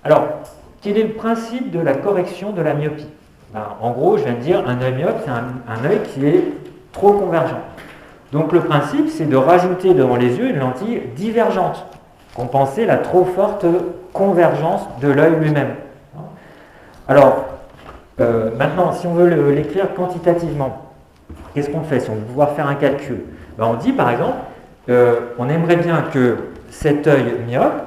Alors, quel est le principe de la correction de la myopie? Ben, en gros, je viens de dire, un œil myope, c'est un œil qui est trop convergent. Donc le principe, c'est de rajouter devant les yeux une lentille divergente, compenser la trop forte convergence de l'œil lui-même. Alors, maintenant, si on veut l'écrire quantitativement, qu'est-ce qu'on fait si on veut pouvoir faire un calcul? Ben, on dit par exemple, on aimerait bien que cet œil myope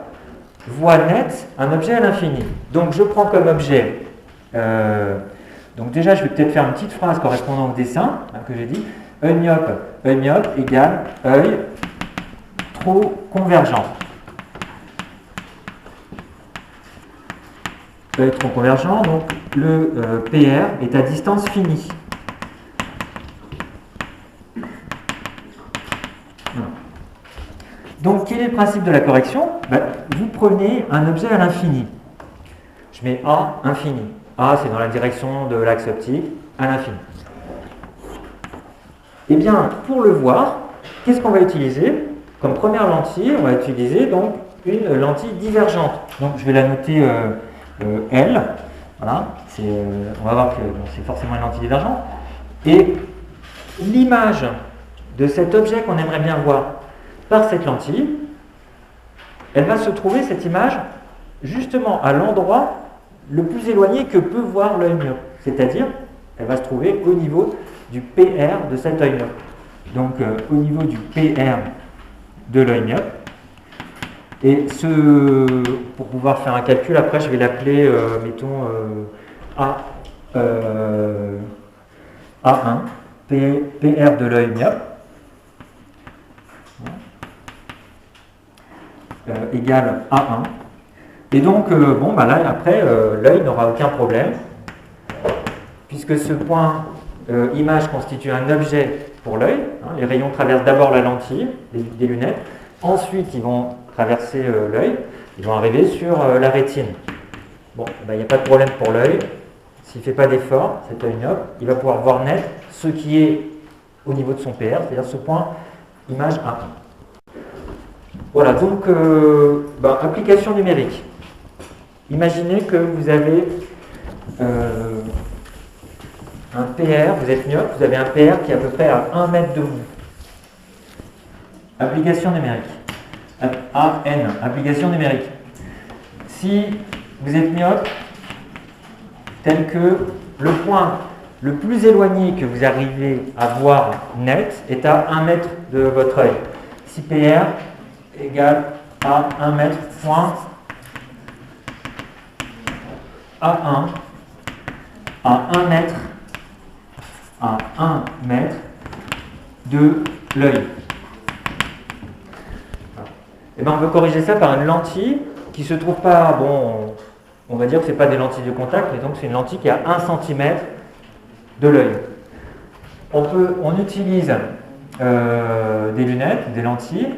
voit net un objet à l'infini. Donc je prends comme objet, donc déjà je vais peut-être faire une petite phrase correspondant au dessin que j'ai dit, œil myope égale œil trop convergent. Œil trop convergent, donc le PR est à distance finie. Donc, quel est le principe de la correction? Vous prenez un objet à l'infini. Je mets A infini. A, c'est dans la direction de l'axe optique, à l'infini. Eh bien, pour le voir, qu'est-ce qu'on va utiliser? Comme première lentille, on va utiliser donc une lentille divergente. Donc, je vais la noter L. Voilà. On va voir que c'est forcément une lentille divergente. Et l'image de cet objet qu'on aimerait bien voir par cette lentille, elle va se trouver, cette image, justement à l'endroit le plus éloigné que peut voir l'œil myope. C'est-à-dire, elle va se trouver au niveau du PR de cet œil myope. Donc, au niveau du PR de l'œil myope. Et pour pouvoir faire un calcul, après, je vais l'appeler, mettons, A1, PR de l'œil myope. Égale A1. Et donc, là, après, l'œil n'aura aucun problème, puisque ce point image constitue un objet pour l'œil. Les rayons traversent d'abord la lentille des lunettes, ensuite ils vont traverser l'œil, ils vont arriver sur la rétine. Bon, il n'y a pas de problème pour l'œil. S'il ne fait pas d'effort, cet œil myope, il va pouvoir voir net ce qui est au niveau de son PR, c'est-à-dire ce point image A1. Voilà, donc, application numérique. Imaginez que vous avez un PR, vous êtes myope, vous avez un PR qui est à peu près à 1 mètre de vous. Application numérique. AN, application numérique. Si vous êtes myope, tel que le point le plus éloigné que vous arrivez à voir net est à 1 mètre de votre œil. Si PR égale à 1 mètre point A1 à 1 mètre de l'œil. Et on peut corriger ça par une lentille qui ne se trouve pas, on va dire que ce n'est pas des lentilles de contact, mais donc c'est une lentille qui est à 1 cm de l'œil. On utilise des lunettes, des lentilles.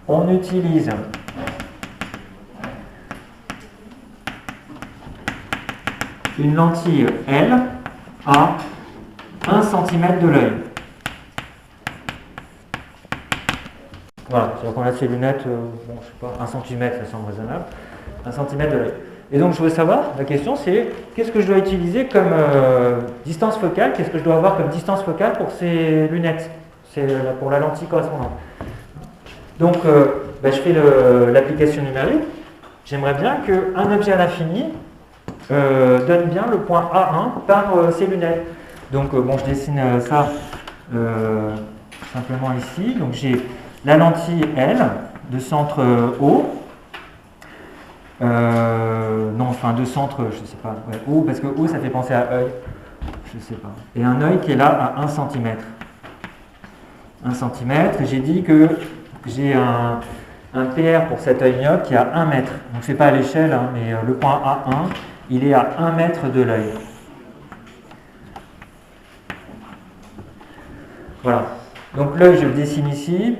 On utilise une lentille L à 1 cm de l'œil. Voilà, c'est-à-dire qu'on a ces lunettes, je sais pas, 1 cm, ça semble raisonnable, 1 cm de l'œil. Et donc je veux savoir, la question c'est, qu'est-ce que je dois utiliser comme distance focale, qu'est-ce que je dois avoir comme distance focale pour ces lunettes, c'est pour la lentille correspondante. Donc je fais l'application numérique, j'aimerais bien qu'un objet à l'infini donne bien le point A1 par ces lunettes. Donc je dessine ça simplement ici, donc j'ai la lentille L de centre O, de centre, je ne sais pas, O, parce que O ça fait penser à œil, je ne sais pas, et un œil qui est là à 1 cm. 1 cm, et j'ai dit que j'ai un PR pour cet œil myope qui est à 1 mètre, donc c'est pas à l'échelle, mais le point A1, il est à 1 mètre de l'œil. Voilà, donc l'œil je le dessine ici.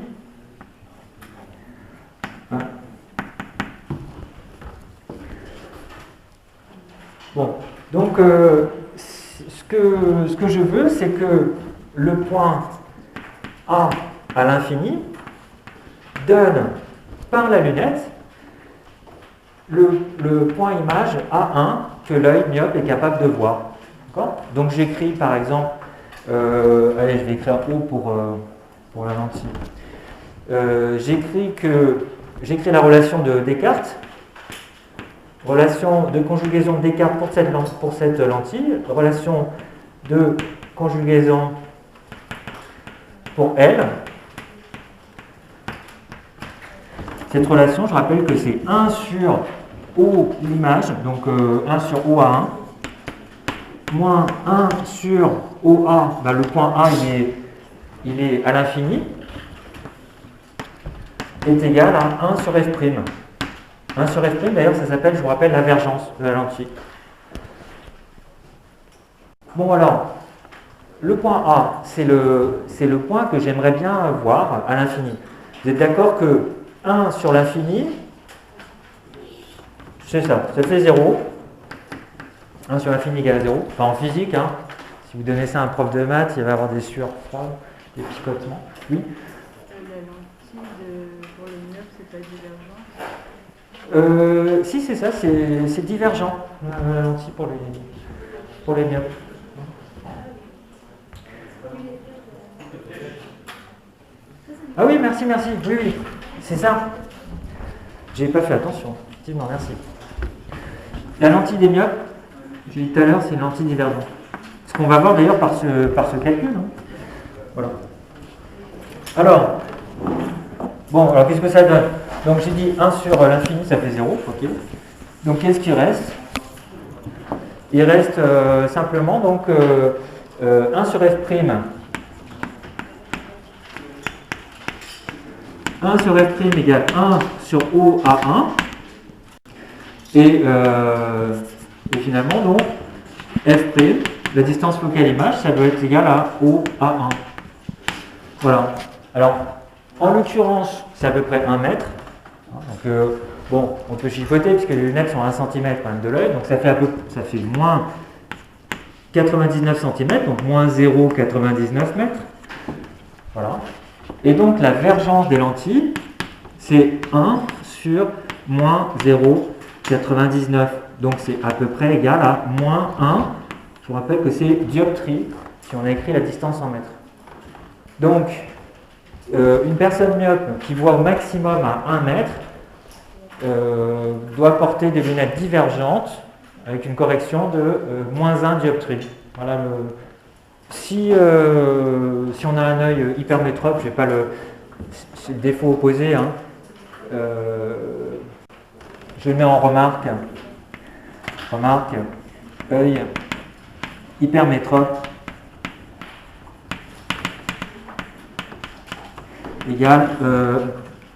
Donc ce que je veux, c'est que le point A à l'infini donne par la lunette le point image A1 que l'œil myope est capable de voir. Donc j'écris par exemple, allez, je vais écrire O pour la lentille. J'écris la relation de Descartes, relation de conjugaison de Descartes pour cette lentille, relation de conjugaison pour elle. Cette relation, je rappelle que c'est 1 sur O l'image, donc 1 sur OA1, moins 1 sur OA, le point A il est à l'infini, est égal à 1 sur F'. 1 sur F', d'ailleurs, ça s'appelle, je vous rappelle, l'avergence de la lentille. Bon, alors, le point A, c'est le point que j'aimerais bien voir à l'infini. Vous êtes d'accord que 1 sur l'infini, c'est ça fait 0. 1 sur l'infini égale à 0. Enfin, en physique, hein, si vous donnez ça à un prof de maths, il va avoir des surfroids, des picotements. Oui. La lentille pour le myope, c'est pas divergent? Si, c'est ça, c'est divergent, la lentille pour les myopes. Ah oui, merci, oui, c'est ça. J'ai pas fait attention, effectivement, merci. La lentille des myopes, j'ai dit tout à l'heure, c'est une lentille divergente. Ce qu'on va voir d'ailleurs par ce calcul. Hein. Voilà. Alors, qu'est-ce que ça donne? Donc j'ai dit 1 sur l'infini, ça fait 0, ok. Donc qu'est-ce qui reste? Il reste simplement donc 1 sur F'. 1 sur F' égale 1 sur OA1. Et finalement, donc, F', la distance focale image, ça doit être égal à OA1. Voilà. Alors, en l'occurrence, c'est à peu près 1 mètre. Donc, on peut chiffrer puisque les lunettes sont à 1 cm quand même de l'œil. Donc, ça fait moins 99 cm, donc moins 0,99 mètres. Voilà. Et donc, la vergence des lentilles, c'est 1 sur moins 0,99. Donc, c'est à peu près égal à moins 1. Je vous rappelle que c'est dioptrie, si on a écrit la distance en mètres. Donc, une personne myope qui voit au maximum à 1 mètre doit porter des lunettes divergentes avec une correction de moins 1 dioptrie. Voilà si on a un œil hypermétrope, je n'ai pas c'est le défaut opposé, hein, je le mets en remarque. Remarque, œil hypermétrope égale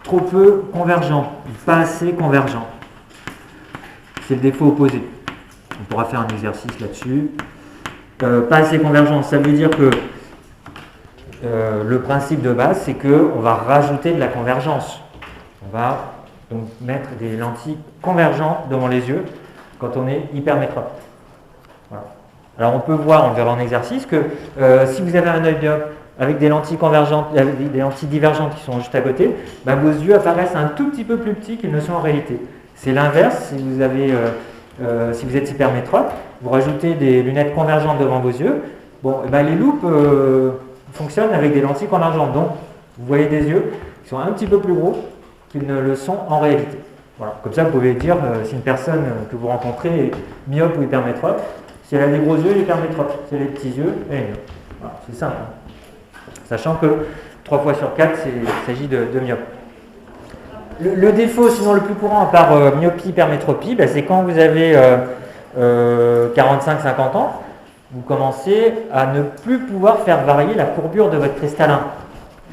trop peu convergent, pas assez convergent. C'est le défaut opposé. On pourra faire un exercice là-dessus. Pas assez convergent, ça veut dire que le principe de base, c'est qu'on va rajouter de la convergence. On va donc mettre des lentilles convergentes devant les yeux quand on est hypermétrope. Voilà. Alors on peut voir, on verra en exercice, que si vous avez un œil myope avec des lentilles convergentes, avec des lentilles divergentes qui sont juste à côté, vos yeux apparaissent un tout petit peu plus petits qu'ils ne sont en réalité. C'est l'inverse, si vous êtes hypermétrope, vous rajoutez des lunettes convergentes devant vos yeux, les loupes fonctionnent avec des lentilles convergentes. Donc, vous voyez des yeux qui sont un petit peu plus gros qu'ils ne le sont en réalité. Voilà. Comme ça, vous pouvez dire si une personne que vous rencontrez est myope ou hypermétrope. Si elle a des gros yeux, elle est hypermétrope. Si elle a des petits yeux, elle est myope. Voilà, c'est simple. Sachant que 3 fois sur 4, il s'agit de myope. Le défaut, sinon le plus courant, à part myopie, hypermétropie, c'est quand vous avez 45-50 ans, vous commencez à ne plus pouvoir faire varier la courbure de votre cristallin.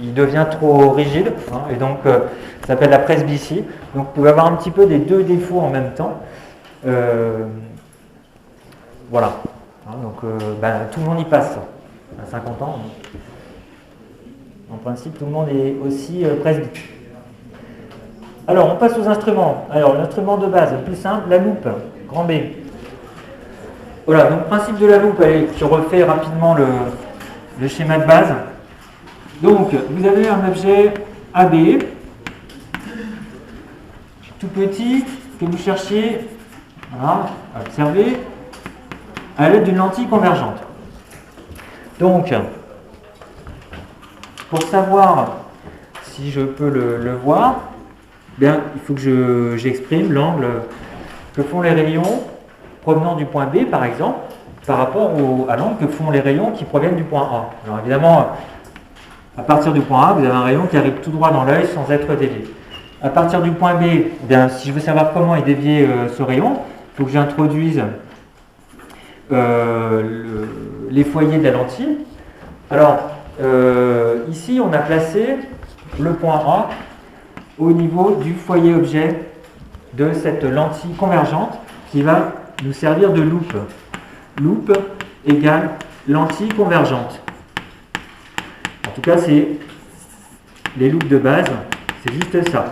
Il devient trop rigide, et donc ça s'appelle la presbytie. Donc vous pouvez avoir un petit peu des deux défauts en même temps. Voilà. Donc tout le monde y passe. À 50 ans, en principe, tout le monde est aussi presbyte. Alors, on passe aux instruments. Alors, l'instrument de base, le plus simple, la loupe, grand B. Voilà, donc principe de la loupe, allez, je refais rapidement le schéma de base. Donc, vous avez un objet AB, tout petit, que vous cherchiez à observer à l'aide d'une lentille convergente. Donc, pour savoir si je peux le voir, bien, il faut que j'exprime l'angle que font les rayons provenant du point B, par exemple, par rapport à l'angle que font les rayons qui proviennent du point A. Alors évidemment, à partir du point A, vous avez un rayon qui arrive tout droit dans l'œil sans être dévié. À partir du point B, eh bien, si je veux savoir comment est dévié ce rayon, il faut que j'introduise les foyers de la lentille. Alors, ici, on a placé le point A au niveau du foyer objet de cette lentille convergente qui va nous servir de loupe. Loupe égale lentille convergente. En tout cas, c'est les loupes de base, c'est juste ça.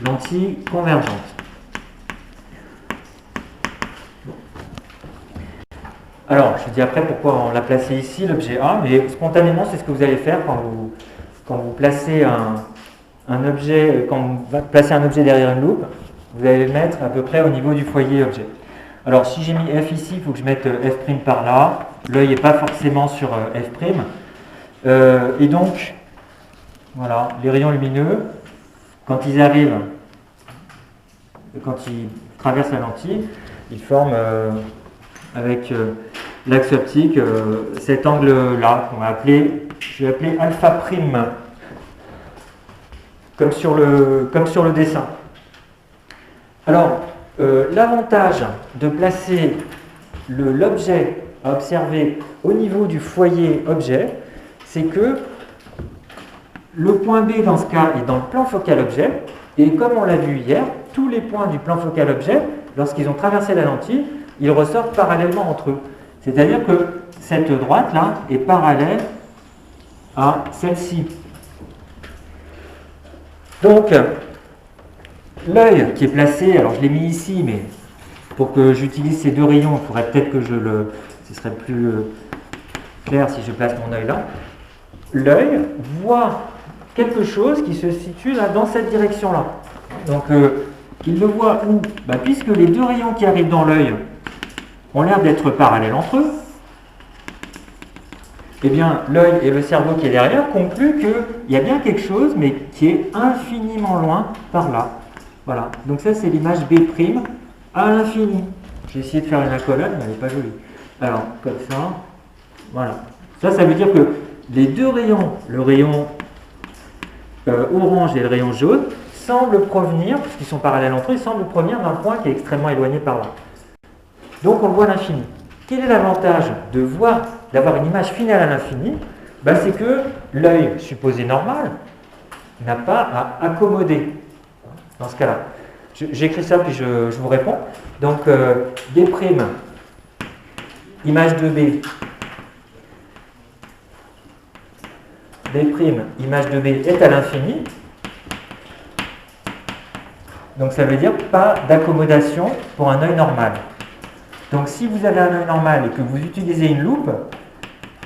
Lentille convergente. Alors, je dis après pourquoi on l'a placé ici, l'objet A, mais spontanément, c'est ce que vous allez faire quand vous placez un objet, quand vous placez un objet derrière une loupe, vous allez le mettre à peu près au niveau du foyer objet. Alors, si j'ai mis F ici, il faut que je mette F' par là. L'œil n'est pas forcément sur F'. Et donc, voilà, les rayons lumineux, quand ils arrivent, quand ils traversent la lentille, ils forment avec l'axe optique cet angle-là qu'on va appeler, je vais appeler alpha prime, comme sur le dessin. Alors, l'avantage de placer l'objet à observer au niveau du foyer objet, c'est que le point B dans ce cas est dans le plan focal objet, et comme on l'a vu hier, tous les points du plan focal objet, lorsqu'ils ont traversé la lentille, ils ressortent parallèlement entre eux. C'est-à-dire que cette droite-là est parallèle à celle-ci. Donc, l'œil qui est placé, alors je l'ai mis ici, mais pour que j'utilise ces deux rayons, il faudrait peut-être que ce serait plus clair si je place mon œil là. L'œil voit quelque chose qui se situe là dans cette direction-là. Donc, il le voit où? Puisque les deux rayons qui arrivent dans l'œil ont l'air d'être parallèles entre eux, eh bien, l'œil et le cerveau qui est derrière concluent qu'il y a bien quelque chose, mais qui est infiniment loin par là. Voilà. Donc ça, c'est l'image B' à l'infini. J'ai essayé de faire une accolade, mais elle n'est pas jolie. Alors, comme ça, voilà. Ça veut dire que les deux rayons, le rayon orange et le rayon jaune, semblent provenir, puisqu'ils sont parallèles entre eux, ils semblent provenir d'un point qui est extrêmement éloigné par là. Donc on le voit à l'infini. Quel est l'avantage d'avoir une image finale à l'infini? C'est que l'œil supposé normal n'a pas à accommoder dans ce cas-là. J'écris ça puis je vous réponds. Donc B', image de B. B', image de B est à l'infini. Donc ça veut dire pas d'accommodation pour un œil normal. Donc si vous avez un œil normal et que vous utilisez une loupe,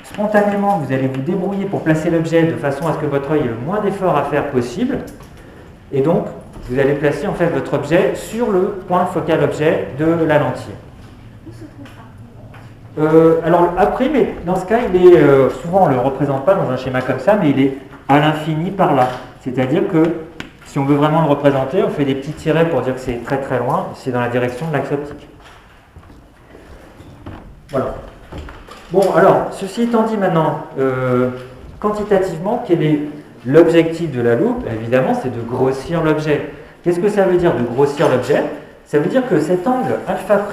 spontanément vous allez vous débrouiller pour placer l'objet de façon à ce que votre œil ait le moins d'efforts à faire possible. Et donc vous allez placer en fait votre objet sur le point focal objet de la lentille. Alors après, mais dans ce cas, il est souvent on ne le représente pas dans un schéma comme ça, mais il est à l'infini par là. C'est-à-dire que si on veut vraiment le représenter, on fait des petits tirets pour dire que c'est très très loin, c'est dans la direction de l'axe optique. Voilà. Bon, alors, ceci étant dit maintenant, quantitativement, quel est l'objectif de la loupe? Évidemment, c'est de grossir l'objet. Qu'est-ce que ça veut dire de grossir l'objet? Ça veut dire que cet angle alpha',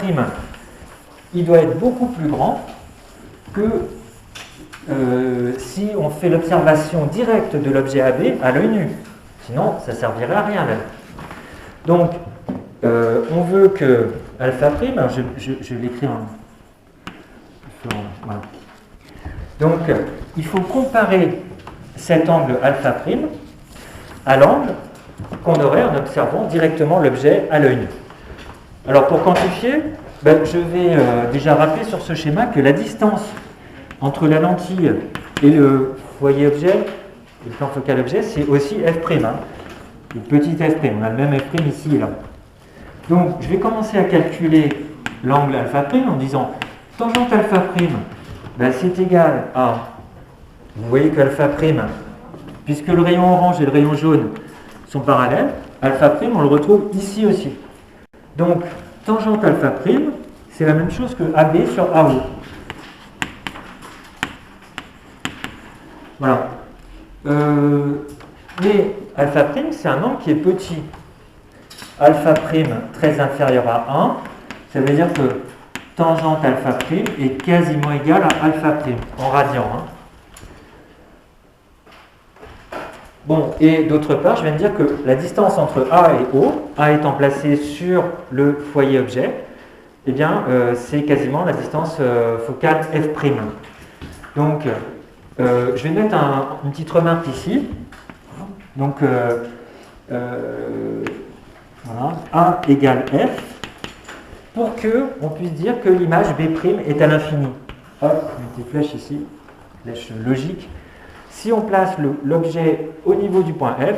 il doit être beaucoup plus grand que si on fait l'observation directe de l'objet AB à l'œil nu. Sinon, ça ne servirait à rien. Là. Donc, on veut que alpha', alors je l'écris en... Voilà. Donc, il faut comparer cet angle alpha' à l'angle qu'on aurait en observant directement l'objet à l'œil nu. Alors, pour quantifier, je vais déjà rappeler sur ce schéma que la distance entre la lentille et le foyer objet, le plan focal objet, c'est aussi f', une petite f'. On a le même f' ici et là. Donc, je vais commencer à calculer l'angle alpha prime en disant tangente alpha prime, ben, c'est égal à, vous voyez que alpha prime, puisque le rayon orange et le rayon jaune sont parallèles, alpha prime, on le retrouve ici aussi. Donc, tangente alpha prime, c'est la même chose que AB sur AO. Voilà. Mais alpha prime, c'est un angle qui est petit. Alpha prime très inférieur à 1, ça veut dire que tangente alpha prime est quasiment égale à alpha prime, en radian. Hein. Bon, et d'autre part, je viens de dire que la distance entre A et O, A étant placé sur le foyer objet, eh bien, c'est quasiment la distance focale f'. Donc, je vais mettre une petite remarque ici. Donc, voilà, A égale F, pour qu'on puisse dire que l'image B' est à l'infini. Hop, une petite flèche ici, flèche logique. Si on place l'objet au niveau du point F,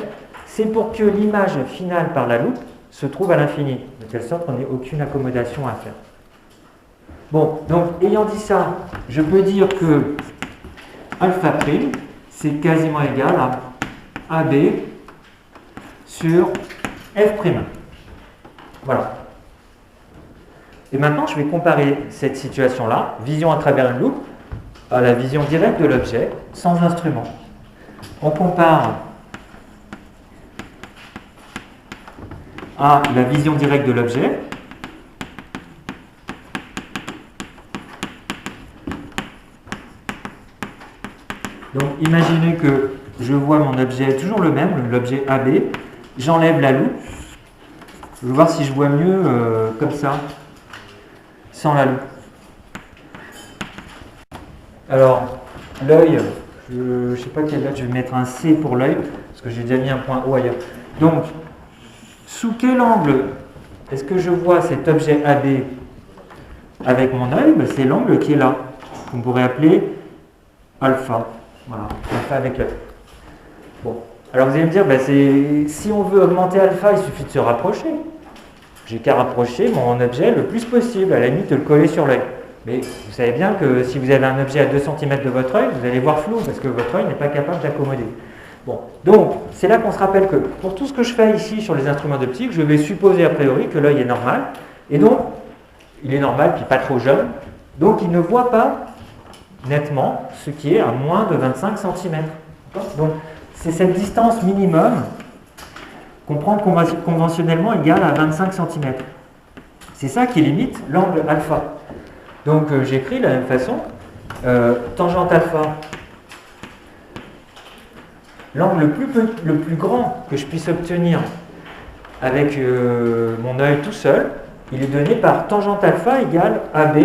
c'est pour que l'image finale par la loupe se trouve à l'infini, de telle sorte qu'on n'ait aucune accommodation à faire. Bon, donc ayant dit ça, je peux dire que alpha prime, c'est quasiment égal à AB sur F'. Voilà. Et maintenant, je vais comparer cette situation-là, vision à travers une loupe, à la vision directe de l'objet, sans instrument. On compare à la vision directe de l'objet. Donc, imaginez que je vois mon objet toujours le même, l'objet AB. J'enlève la loupe. Je vais voir si je vois mieux comme ça, sans la loupe. Alors, l'œil, je ne sais pas quelle lettre, je vais mettre un C pour l'œil, parce que j'ai déjà mis un point O ailleurs. Donc, sous quel angle est-ce que je vois cet objet AB avec mon œil? Ben, c'est l'angle qui est là, qu'on pourrait appeler alpha. Voilà, alpha avec l'œil. Bon, alors vous allez me dire, ben si on veut augmenter alpha, il suffit de se rapprocher. J'ai qu'à rapprocher mon objet le plus possible, à la limite de le coller sur l'œil. Mais vous savez bien que si vous avez un objet à 2 cm de votre œil, vous allez voir flou, parce que votre œil n'est pas capable d'accommoder. Bon, donc c'est là qu'on se rappelle que pour tout ce que je fais ici sur les instruments d'optique, je vais supposer a priori que l'œil est normal, et donc il est normal, puis pas trop jeune, donc il ne voit pas nettement ce qui est à moins de 25 cm. Donc c'est cette distance minimum qu'on prend conventionnellement égale à 25 cm. C'est ça qui limite l'angle alpha. Donc j'écris de la même façon, tangente alpha, l'angle le plus grand que je puisse obtenir avec mon œil tout seul, il est donné par tangente alpha égale AB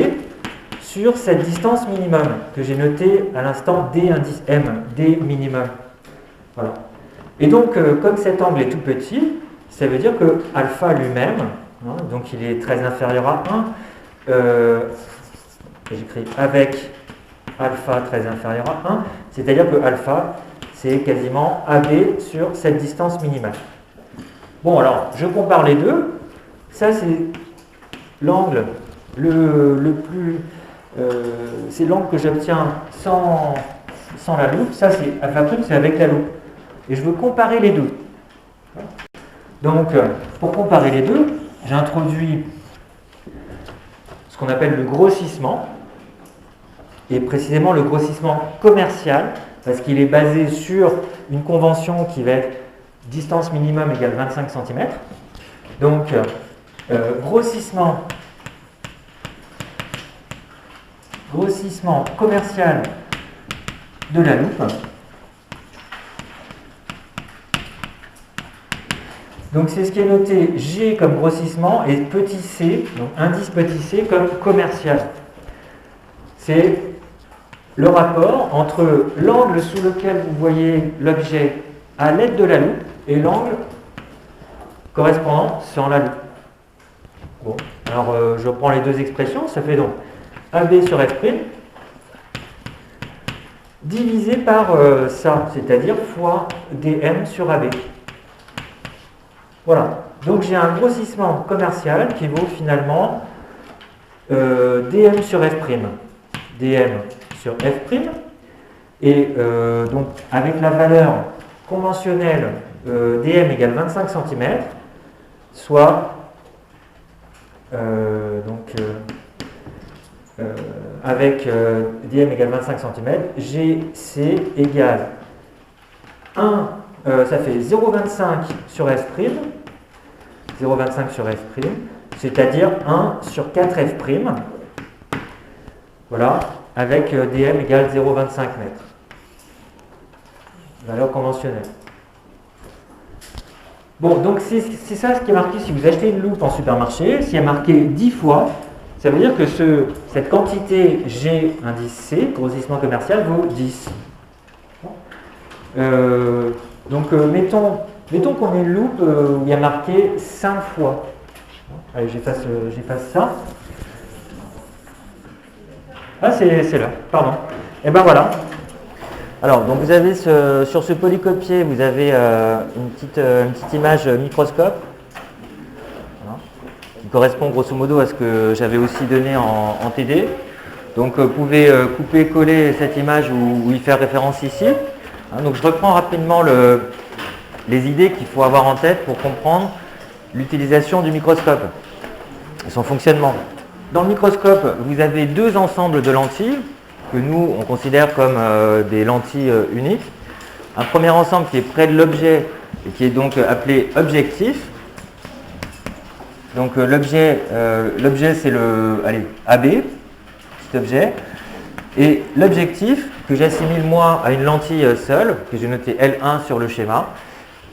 sur cette distance minimum que j'ai notée à l'instant D indice M, D minimum. Voilà. Et donc, comme cet angle est tout petit, ça veut dire que alpha lui-même, hein, donc il est très inférieur à 1, j'écris avec alpha très inférieur à 1, c'est-à-dire que alpha, c'est quasiment AB sur cette distance minimale. Bon, alors, je compare les deux. Ça, c'est l'angle le plus... c'est l'angle que j'obtiens sans la loupe. Ça, c'est alpha prime, c'est avec la loupe. Et je veux comparer les deux. Donc, pour comparer les deux, j'introduis ce qu'on appelle le grossissement, et précisément le grossissement commercial, parce qu'il est basé sur une convention qui va être distance minimum égale 25 cm. Donc, grossissement commercial de la loupe. Donc c'est ce qui est noté G comme grossissement et petit c, donc indice petit c comme commercial. C'est le rapport entre l'angle sous lequel vous voyez l'objet à l'aide de la loupe et l'angle correspondant sans la loupe. Bon, alors je reprends les deux expressions, ça fait donc AB sur F' divisé par ça, c'est-à-dire fois dm sur AB. Voilà. Donc j'ai un grossissement commercial qui vaut finalement dm sur f'. dm sur f'. Et donc avec la valeur conventionnelle dm égale 25 cm, soit avec dm égale 25 cm, gc égale 1, ça fait 0,25 sur f', 0,25 sur f', c'est-à-dire 1 sur 4f', voilà, avec dm égale 0,25 mètres. Valeur conventionnelle. Bon, donc c'est ça ce qui est marqué. Si vous achetez une loupe en supermarché, s'il y a marqué 10 fois, ça veut dire que cette quantité G indice C, grossissement commercial, vaut 10. Mettons qu'on ait une loupe où il y a marqué 5 fois. Allez, j'efface ça. Ah, c'est là, pardon. Et ben voilà. Alors, donc vous avez sur ce polycopier, vous avez une petite image microscope, voilà, qui correspond grosso modo à ce que j'avais aussi donné en TD. Donc vous pouvez couper-coller cette image ou y faire référence ici. Donc je reprends rapidement les idées qu'il faut avoir en tête pour comprendre l'utilisation du microscope et son fonctionnement. Dans le microscope, vous avez deux ensembles de lentilles que nous, on considère comme des lentilles uniques. Un premier ensemble qui est près de l'objet et qui est donc appelé objectif. Donc l'objet c'est le AB, petit objet. Et l'objectif, que j'assimile moi à une lentille seule, que j'ai noté L1 sur le schéma,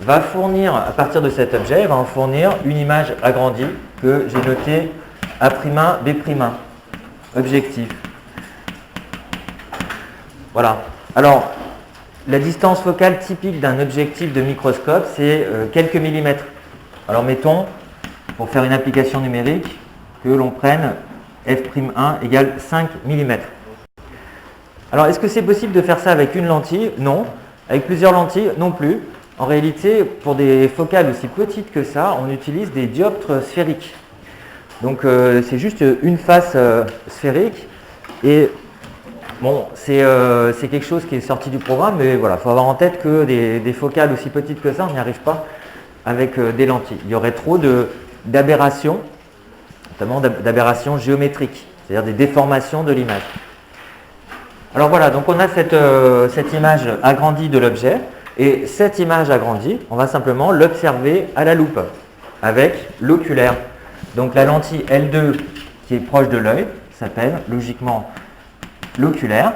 va fournir, à partir de cet objet, va en fournir une image agrandie que j'ai notée A'1, B'1, objectif. Voilà. Alors, la distance focale typique d'un objectif de microscope, c'est quelques millimètres. Alors, mettons, pour faire une application numérique, que l'on prenne f'1 égale 5 mm. Alors, est-ce que c'est possible de faire ça avec une lentille? Non. Avec plusieurs lentilles? Non plus. En réalité, pour des focales aussi petites que ça, on utilise des dioptres sphériques. Donc, c'est juste une face sphérique et bon, c'est quelque chose qui est sorti du programme, mais voilà, il faut avoir en tête que des focales aussi petites que ça, on n'y arrive pas avec des lentilles. Il y aurait trop d'aberrations, notamment d'aberrations géométriques, c'est-à-dire des déformations de l'image. Alors voilà, donc on a cette image agrandie de l'objet, et cette image agrandie, on va simplement l'observer à la loupe, avec l'oculaire. Donc la lentille L2 qui est proche de l'œil s'appelle logiquement l'oculaire,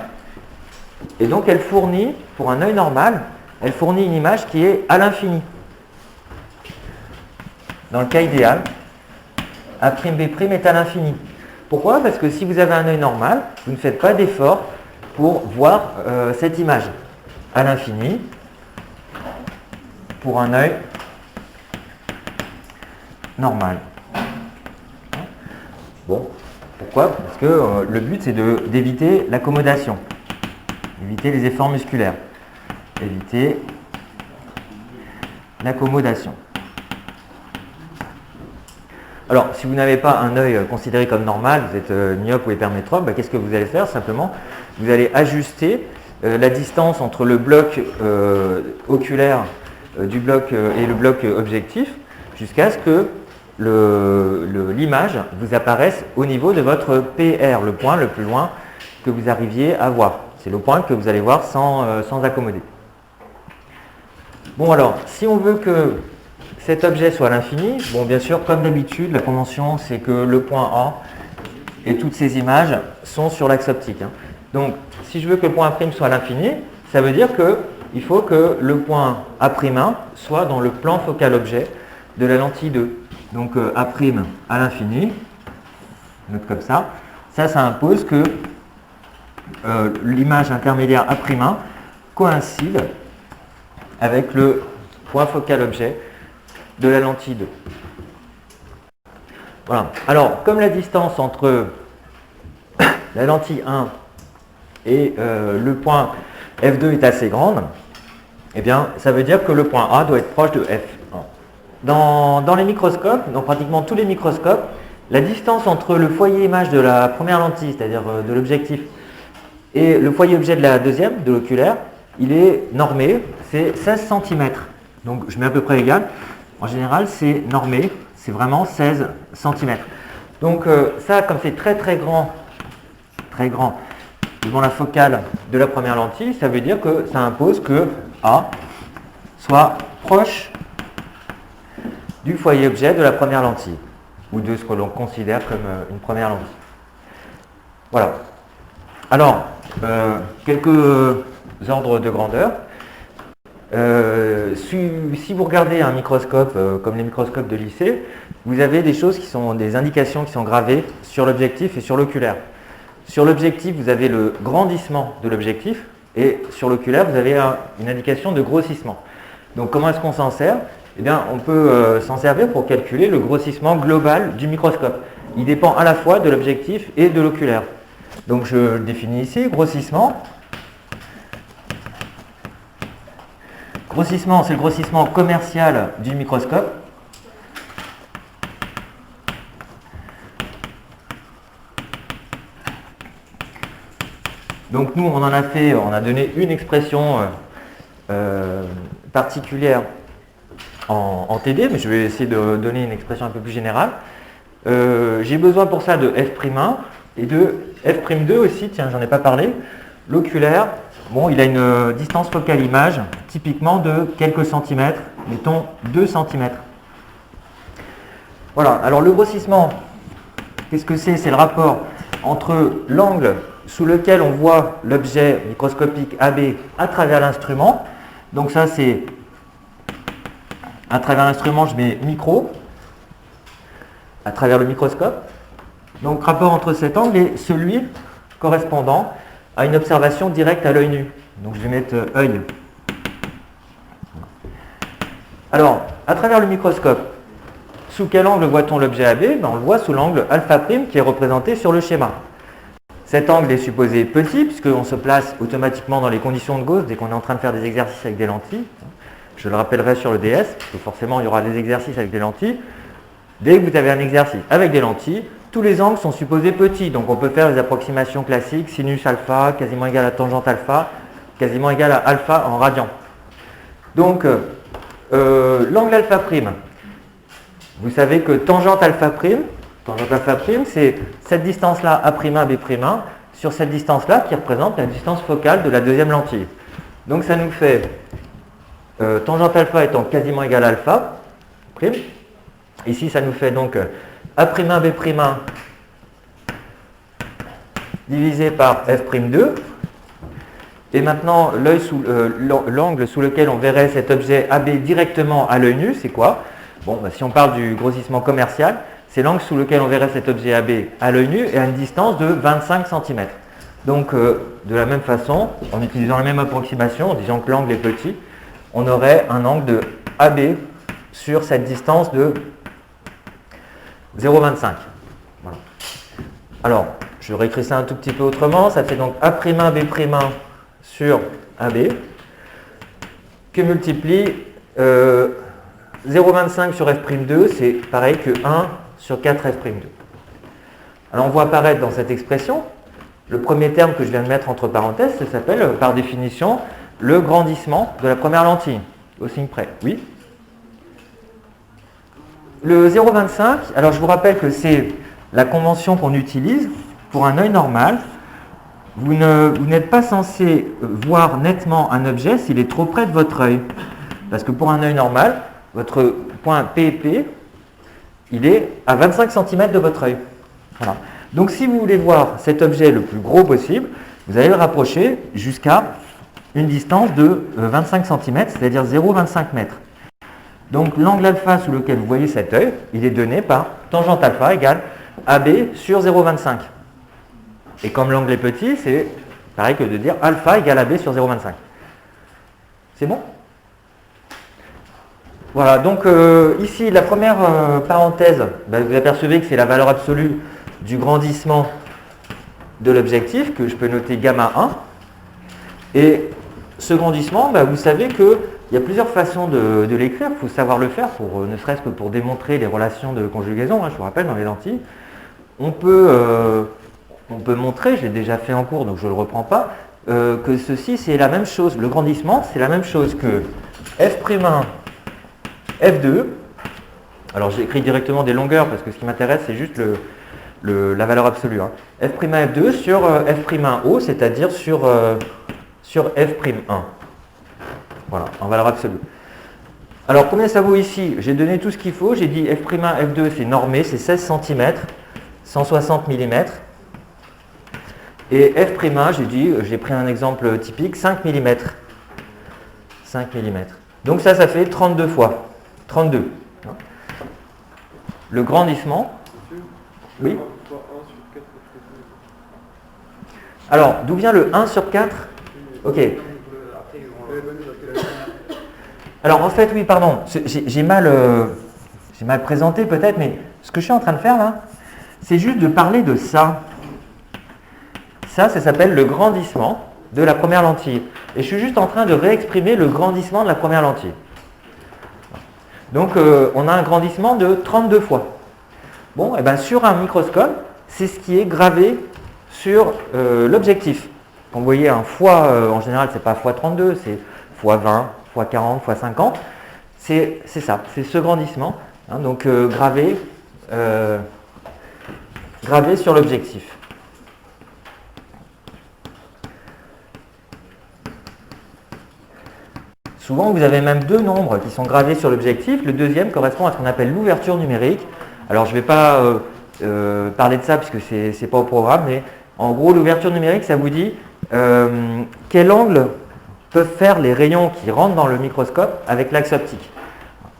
et donc elle fournit, pour un œil normal, elle fournit une image qui est à l'infini. Dans le cas idéal, A'B' est à l'infini. Pourquoi? Parce que si vous avez un œil normal, vous ne faites pas d'effort pour voir cette image à l'infini pour un œil normal. Bon. Pourquoi? Parce que le but, c'est d'éviter l'accommodation, éviter les efforts musculaires, éviter l'accommodation. Alors, si vous n'avez pas un œil considéré comme normal, vous êtes myope ou hypermétrope, qu'est-ce que vous allez faire? Simplement, vous allez ajuster la distance entre le bloc oculaire du bloc et le bloc objectif jusqu'à ce que l'image vous apparaisse au niveau de votre PR, le point le plus loin que vous arriviez à voir. C'est le point que vous allez voir sans accommoder. Bon alors, si on veut que cet objet soit à l'infini, bon bien sûr, comme d'habitude, la convention c'est que le point A et toutes ces images sont sur l'axe optique. Donc, si je veux que le point A' soit à l'infini, ça veut dire qu'il faut que le point A'1 soit dans le plan focal objet de la lentille 2. Donc A' à l'infini, note comme ça. Ça impose que l'image intermédiaire A'1 coïncide avec le point focal objet de la lentille 2. Voilà. Alors, comme la distance entre la lentille 1 et le point F2 est assez grande, eh bien, ça veut dire que le point A doit être proche de F1. dans les microscopes, dans pratiquement tous les microscopes, la distance entre le foyer image de la première lentille, c'est-à-dire de l'objectif, et le foyer objet de la deuxième, de l'oculaire, il est normé, c'est 16 cm. Donc je mets à peu près égal. En général, c'est normé, c'est vraiment 16 cm. Donc ça, comme c'est très grand devant la focale de la première lentille, ça veut dire que ça impose que A soit proche du foyer objet de la première lentille, ou de ce que l'on considère comme une première lentille. Voilà. Alors, quelques ordres de grandeur. Si vous regardez un microscope comme les microscopes de lycée, vous avez des choses qui sont des indications qui sont gravées sur l'objectif et sur l'oculaire. Sur l'objectif, vous avez le grandissement de l'objectif, et sur l'oculaire, vous avez une indication de grossissement. Donc comment est-ce qu'on s'en sert? Eh bien, on peut s'en servir pour calculer le grossissement global du microscope. Il dépend à la fois de l'objectif et de l'oculaire. Donc je le définis ici, grossissement. Grossissement, c'est le grossissement commercial du microscope. Donc nous, on a donné une expression particulière en TD, mais je vais essayer de donner une expression un peu plus générale. J'ai besoin pour ça de F'1 et de F'2 aussi, tiens, j'en ai pas parlé. L'oculaire, bon, il a une distance focale image, typiquement de quelques centimètres, mettons 2 cm. Voilà, alors le grossissement, qu'est-ce que c'est? C'est le rapport entre l'angle sous lequel on voit l'objet microscopique AB à travers l'instrument. Donc ça, c'est à travers l'instrument, je mets micro, à travers le microscope. Donc rapport entre cet angle et celui correspondant à une observation directe à l'œil nu. Donc je vais mettre œil. Alors, à travers le microscope, sous quel angle voit-on l'objet AB? On le voit sous l'angle alpha' qui est représenté sur le schéma. Cet angle est supposé petit, puisqu'on se place automatiquement dans les conditions de Gauss dès qu'on est en train de faire des exercices avec des lentilles. Je le rappellerai sur le DS, parce que forcément il y aura des exercices avec des lentilles. Dès que vous avez un exercice avec des lentilles, tous les angles sont supposés petits. Donc on peut faire les approximations classiques, sinus alpha, quasiment égal à tangente alpha, quasiment égal à alpha en radian. Donc l'angle alpha', vous savez que tangente alpha', c'est cette distance-là, A'1, B'1, sur cette distance-là qui représente la distance focale de la deuxième lentille. Donc ça nous fait tangente alpha étant quasiment égal à alpha'. Ici, ça nous fait donc A', B', divisé par F'2. Et maintenant, l'angle sous lequel on verrait cet objet AB directement à l'œil nu, c'est quoi? Bon, bah, si on parle du grossissement commercial, c'est l'angle sous lequel on verrait cet objet AB à l'œil nu et à une distance de 25 cm. Donc, de la même façon, en utilisant la même approximation, en disant que l'angle est petit, on aurait un angle de AB sur cette distance de 0,25. Voilà. Alors, je réécris ça un tout petit peu autrement. Ça fait donc A', B' sur AB que multiplie 0,25 sur F'2, c'est pareil que 1 sur 4 F'2. Alors on voit apparaître dans cette expression, le premier terme que je viens de mettre entre parenthèses, ça s'appelle par définition le grandissement de la première lentille, au signe près. Oui? Le 0,25, alors je vous rappelle que c'est la convention qu'on utilise pour un œil normal. Vous n'êtes pas censé voir nettement un objet s'il est trop près de votre œil. Parce que pour un œil normal, votre point P, il est à 25 cm de votre œil. Voilà. Donc si vous voulez voir cet objet le plus gros possible, vous allez le rapprocher jusqu'à une distance de 25 cm, c'est-à-dire 0,25 m. Donc l'angle alpha sous lequel vous voyez cet œil, il est donné par tangente alpha égale AB sur 0,25. Et comme l'angle est petit, c'est pareil que de dire alpha égale AB sur 0,25. C'est bon? Voilà, donc ici, la première parenthèse, vous apercevez que c'est la valeur absolue du grandissement de l'objectif, que je peux noter gamma 1. Et ce grandissement, vous savez que il y a plusieurs façons de l'écrire, il faut savoir le faire, ne serait-ce que pour démontrer les relations de conjugaison, je vous rappelle, dans les lentilles. On peut montrer, je l'ai déjà fait en cours, donc je ne le reprends pas, que ceci, c'est la même chose. Le grandissement, c'est la même chose que f'1, f2. Alors j'écris directement des longueurs, parce que ce qui m'intéresse, c'est juste la valeur absolue. F'1, f2 sur f'1o, c'est-à-dire sur f'1. Voilà, en valeur absolue. Alors, combien ça vaut ici? J'ai donné tout ce qu'il faut. J'ai dit f'1, f2, c'est normé, c'est 16 cm, 160 mm. Et f'1, j'ai pris un exemple typique, 5 mm. 5 mm. Donc ça fait 32 fois. 32. Le grandissement. Oui. Alors, d'où vient le 1 sur 4? Ok. Alors en fait, oui, pardon, j'ai mal présenté peut-être, mais ce que je suis en train de faire là, c'est juste de parler de ça. Ça s'appelle le grandissement de la première lentille. Et je suis juste en train de réexprimer le grandissement de la première lentille. Donc on a un grandissement de 32 fois. Bon, et bien sur un microscope, c'est ce qui est gravé sur l'objectif. Quand vous voyez un fois, en général, c'est pas fois 32, c'est fois 20, fois 40, fois 50. C'est ça, c'est ce grandissement, donc gravé sur l'objectif. Souvent, vous avez même deux nombres qui sont gravés sur l'objectif. Le deuxième correspond à ce qu'on appelle l'ouverture numérique. Alors, je ne vais pas parler de ça puisque ce n'est pas au programme, mais en gros, l'ouverture numérique, ça vous dit quel angle peuvent faire les rayons qui rentrent dans le microscope avec l'axe optique.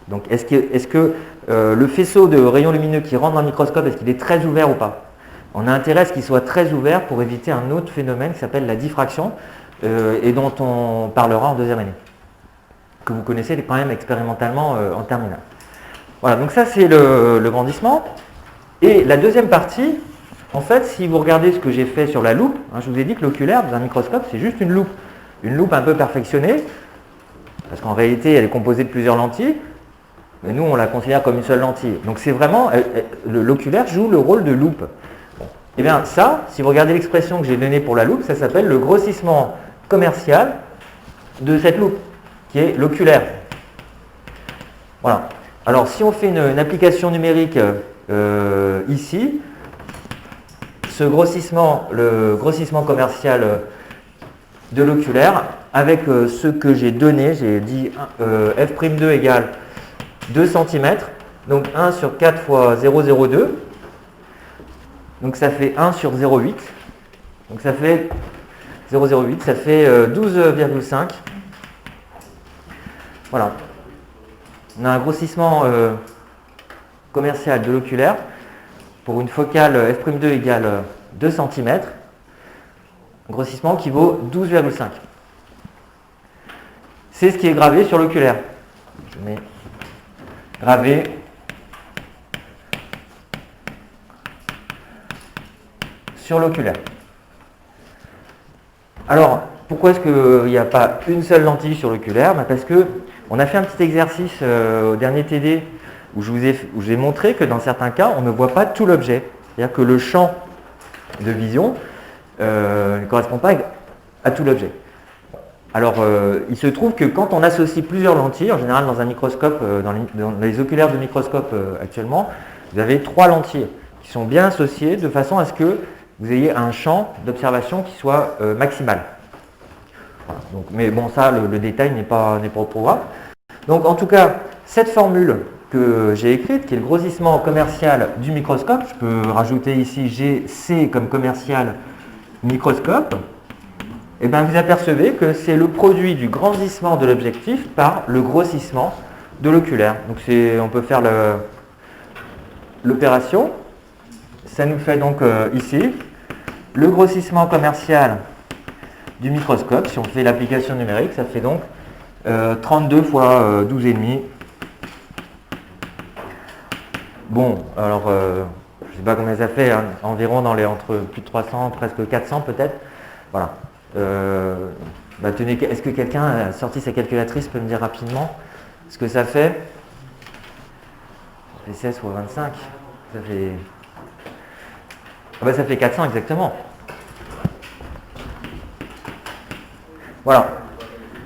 Donc, est-ce que le faisceau de rayons lumineux qui rentre dans le microscope, est-ce qu'il est très ouvert ou pas? On a intérêt à ce qu'il soit très ouvert pour éviter un autre phénomène qui s'appelle la diffraction et dont on parlera en deuxième année, que vous connaissez quand même expérimentalement en terminale. Voilà, donc ça c'est le grandissement. Et la deuxième partie, en fait, si vous regardez ce que j'ai fait sur la loupe, je vous ai dit que l'oculaire dans un microscope, c'est juste une loupe un peu perfectionnée, parce qu'en réalité, elle est composée de plusieurs lentilles, mais nous, on la considère comme une seule lentille. Donc c'est vraiment, l'oculaire joue le rôle de loupe. Bon. Et bien ça, si vous regardez l'expression que j'ai donnée pour la loupe, ça s'appelle le grossissement commercial de cette loupe, qui est l'oculaire. Voilà. Alors si on fait une application numérique ici, le grossissement commercial de l'oculaire, avec ce que j'ai donné, j'ai dit f'2 égale 2 cm, donc 1 sur 4 fois 0,02, donc ça fait 1 sur 0,8, donc ça fait 0,08, ça fait 12,5. Voilà. On a un grossissement commercial de l'oculaire pour une focale f'2 égale 2 cm, un grossissement qui vaut 12,5. C'est ce qui est gravé sur l'oculaire. Je mets gravé sur l'oculaire. Alors, pourquoi est-ce qu'il n'y a pas une seule lentille sur l'oculaire? Parce que on a fait un petit exercice au dernier TD où je vous ai montré que dans certains cas, on ne voit pas tout l'objet. C'est-à-dire que le champ de vision ne correspond pas à tout l'objet. Alors, il se trouve que quand on associe plusieurs lentilles, en général dans un microscope, dans les oculaires de microscope actuellement, vous avez 3 lentilles qui sont bien associées de façon à ce que vous ayez un champ d'observation qui soit maximal. Voilà. Donc, mais bon, ça, le détail n'est pas au programme. Donc, en tout cas, cette formule que j'ai écrite, qui est le grossissement commercial du microscope, je peux rajouter ici GC comme commercial microscope, et bien vous apercevez que c'est le produit du grandissement de l'objectif par le grossissement de l'oculaire. Donc on peut faire l'opération. Ça nous fait donc ici le grossissement commercial du microscope. Si on fait l'application numérique, ça fait donc 32 fois 12,5. Bon, alors je ne sais pas combien ça fait, environ entre plus de 300, presque 400 peut-être. Voilà. Bah, tenez, est-ce que quelqu'un a sorti sa calculatrice, peut me dire rapidement ce que ça fait? Ça fait 16 fois 25. Ça fait... Ah bah, ça fait 400 exactement. Voilà.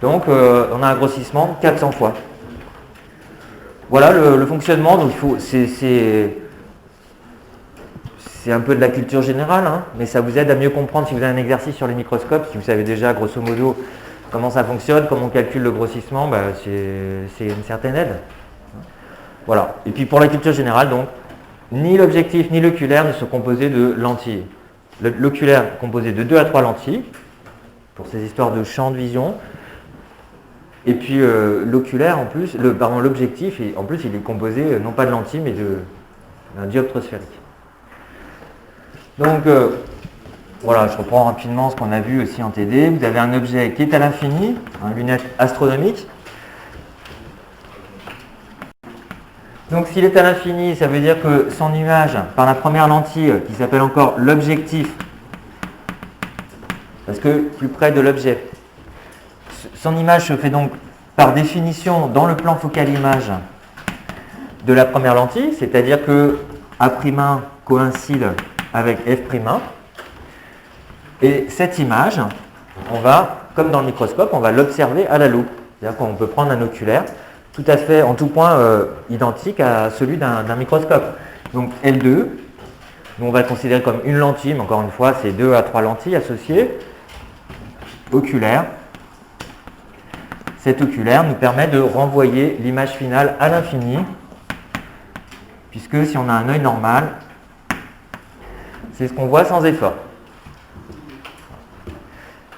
Donc, on a un grossissement 400 fois. Voilà le fonctionnement. Donc, c'est un peu de la culture générale, hein, mais ça vous aide à mieux comprendre si vous avez un exercice sur les microscopes, si vous savez déjà grosso modo comment ça fonctionne, comment on calcule le grossissement, bah, c'est une certaine aide. Voilà. Et puis pour la culture générale, donc, ni l'objectif ni l'oculaire ne sont composés de lentilles. L'oculaire est composé de 2 à 3 lentilles, pour ces histoires de champ de vision. Et puis l'oculaire, en plus, l'objectif, en plus, il est composé non pas de lentilles, mais d'un dioptre sphérique. Donc, voilà, je reprends rapidement ce qu'on a vu aussi en TD. Vous avez un objet qui est à l'infini, une lunette astronomique. Donc, s'il est à l'infini, ça veut dire que son image, par la première lentille, qui s'appelle encore l'objectif, parce que plus près de l'objet, son image se fait donc par définition dans le plan focal image de la première lentille, c'est-à-dire que A'1 coïncide avec F'1. Et cette image, on va, comme dans le microscope, on va l'observer à la loupe. C'est-à-dire qu'on peut prendre un oculaire tout à fait, en tout point, identique à celui d'un microscope. Donc L2, nous on va le considérer comme une lentille, mais encore une fois, c'est 2 à 3 lentilles associées. Oculaire. Cet oculaire nous permet de renvoyer l'image finale à l'infini, puisque si on a un œil normal, c'est ce qu'on voit sans effort.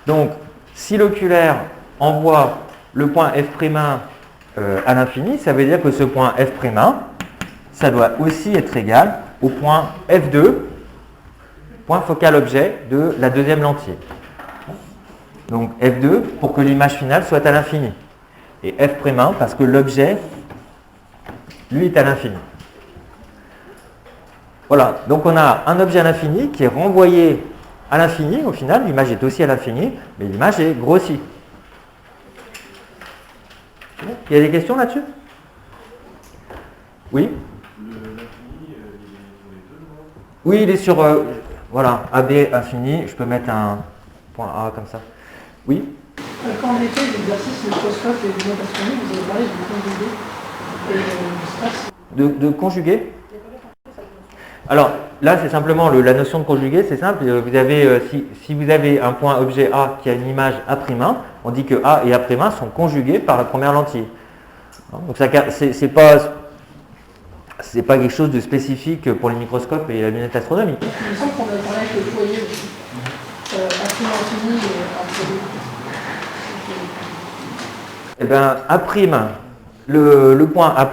Donc, si l'oculaire envoie le point F'1 à l'infini, ça veut dire que ce point F', ça doit aussi être égal au point F2, point focal objet de la deuxième lentille. Donc F2 pour que l'image finale soit à l'infini. Et F', parce que l'objet, lui, est à l'infini. Voilà, donc on a un objet à l'infini qui est renvoyé à l'infini. Au final, l'image est aussi à l'infini, mais l'image est grossie. Il y a des questions là-dessus? Oui? Oui, il est sur, voilà, AB infini. Je peux mettre un point A comme ça. Oui? Quand on était l'exercice microscope et du monde astronomique, vous avez parlé de conjuguer. De conjuguer? Alors, là, c'est simplement la notion de conjuguer, c'est simple. Vous avez, si vous avez un point objet A qui a une image A', on dit que A et A' sont conjugués par la première lentille. Donc, c'est pas quelque chose de spécifique pour les microscopes et la lunette astronomique. Il me semble qu'on a parlé avec le foyer aussi. A' infini et Eh bien, A', le point A',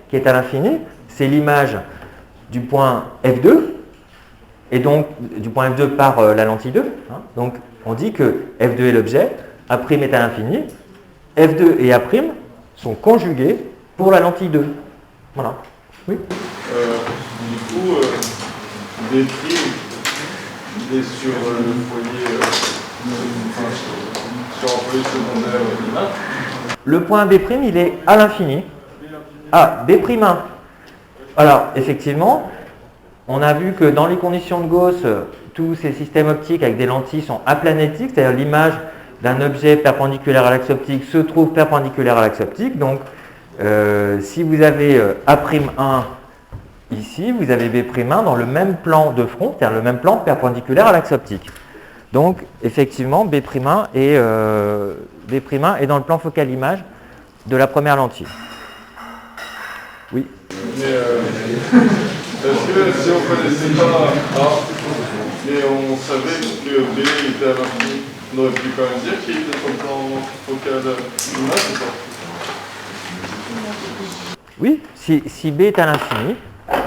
qui est à l'infini, c'est l'image du point F2, et donc du point F2 par la lentille 2. Donc on dit que F2 est l'objet, A' est à l'infini, F2 et A' sont conjugués pour la lentille 2. Voilà. Oui. Du coup, B', il est sur le foyer, sur un foyer secondaire image. Le point B', il est à l'infini. Ah, B'1. Alors, effectivement, on a vu que dans les conditions de Gauss, tous ces systèmes optiques avec des lentilles sont aplanétiques, c'est-à-dire l'image d'un objet perpendiculaire à l'axe optique se trouve perpendiculaire à l'axe optique. Donc, si vous avez A'1 ici, vous avez B'1 dans le même plan de front, c'est-à-dire le même plan perpendiculaire à l'axe optique. Donc, effectivement, B' est dans le plan focal image de la première lentille. Oui. Mais est-ce que si on ne connaissait pas A, mais on savait que B était à l'infini, on aurait pu quand même dire qu'il était sur le plan focal image ou pas? Oui, si B est à l'infini,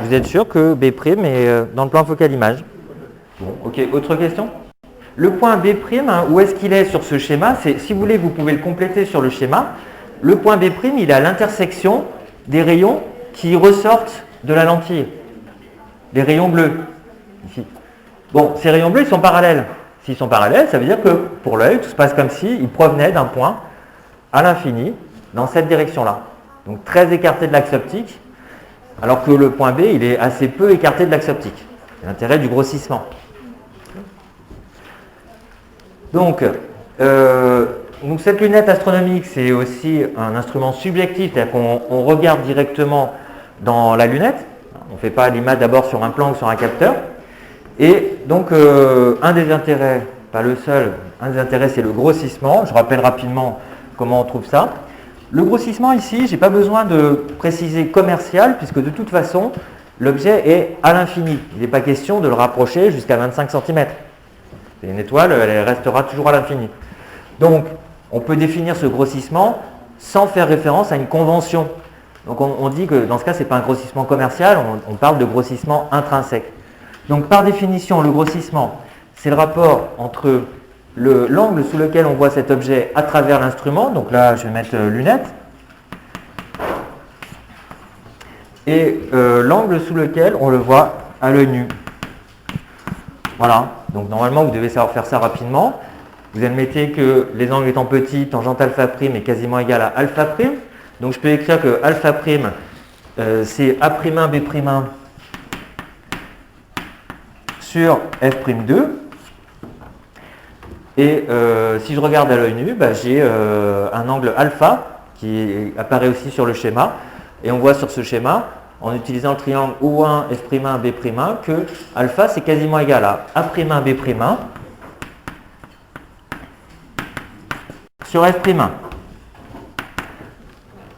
vous êtes sûr que B' est dans le plan focal image. Bon, ok, autre question? Le point B', où est-ce qu'il est sur ce schéma? Si vous voulez, vous pouvez le compléter sur le schéma. Le point B', il est à l'intersection des rayons qui ressortent de la lentille. Les rayons bleus, ici. Bon, ces rayons bleus, ils sont parallèles. S'ils sont parallèles, ça veut dire que pour l'œil, tout se passe comme s'ils provenaient d'un point à l'infini dans cette direction-là. Donc très écarté de l'axe optique, alors que le point B, il est assez peu écarté de l'axe optique. C'est l'intérêt du grossissement. Donc cette lunette astronomique, c'est aussi un instrument subjectif, c'est-à-dire qu'on regarde directement dans la lunette. On ne fait pas l'image d'abord sur un plan ou sur un capteur. Et donc, un des intérêts, pas le seul, un des intérêts, c'est le grossissement. Je rappelle rapidement comment on trouve ça. Le grossissement ici, je n'ai pas besoin de préciser commercial, puisque de toute façon, l'objet est à l'infini. Il n'est pas question de le rapprocher jusqu'à 25 cm. C'est une étoile, elle restera toujours à l'infini. Donc, on peut définir ce grossissement sans faire référence à une convention. Donc, on dit que dans ce cas, ce n'est pas un grossissement commercial, on parle de grossissement intrinsèque. Donc, par définition, le grossissement, c'est le rapport entre l'angle sous lequel on voit cet objet à travers l'instrument. Donc là, je vais mettre lunettes. Et l'angle sous lequel on le voit à l'œil nu. Voilà. Donc normalement, vous devez savoir faire ça rapidement. Vous admettez que les angles étant petits, tangente alpha prime est quasiment égal à alpha prime. Donc je peux écrire que alpha prime, c'est A'1 B'1 sur F'2. Et si je regarde à l'œil nu, j'ai un angle alpha qui apparaît aussi sur le schéma. Et on voit sur ce schéma, en utilisant le triangle O1, F'1, B'1, que alpha c'est quasiment égal à A'1, B'1 sur F'1.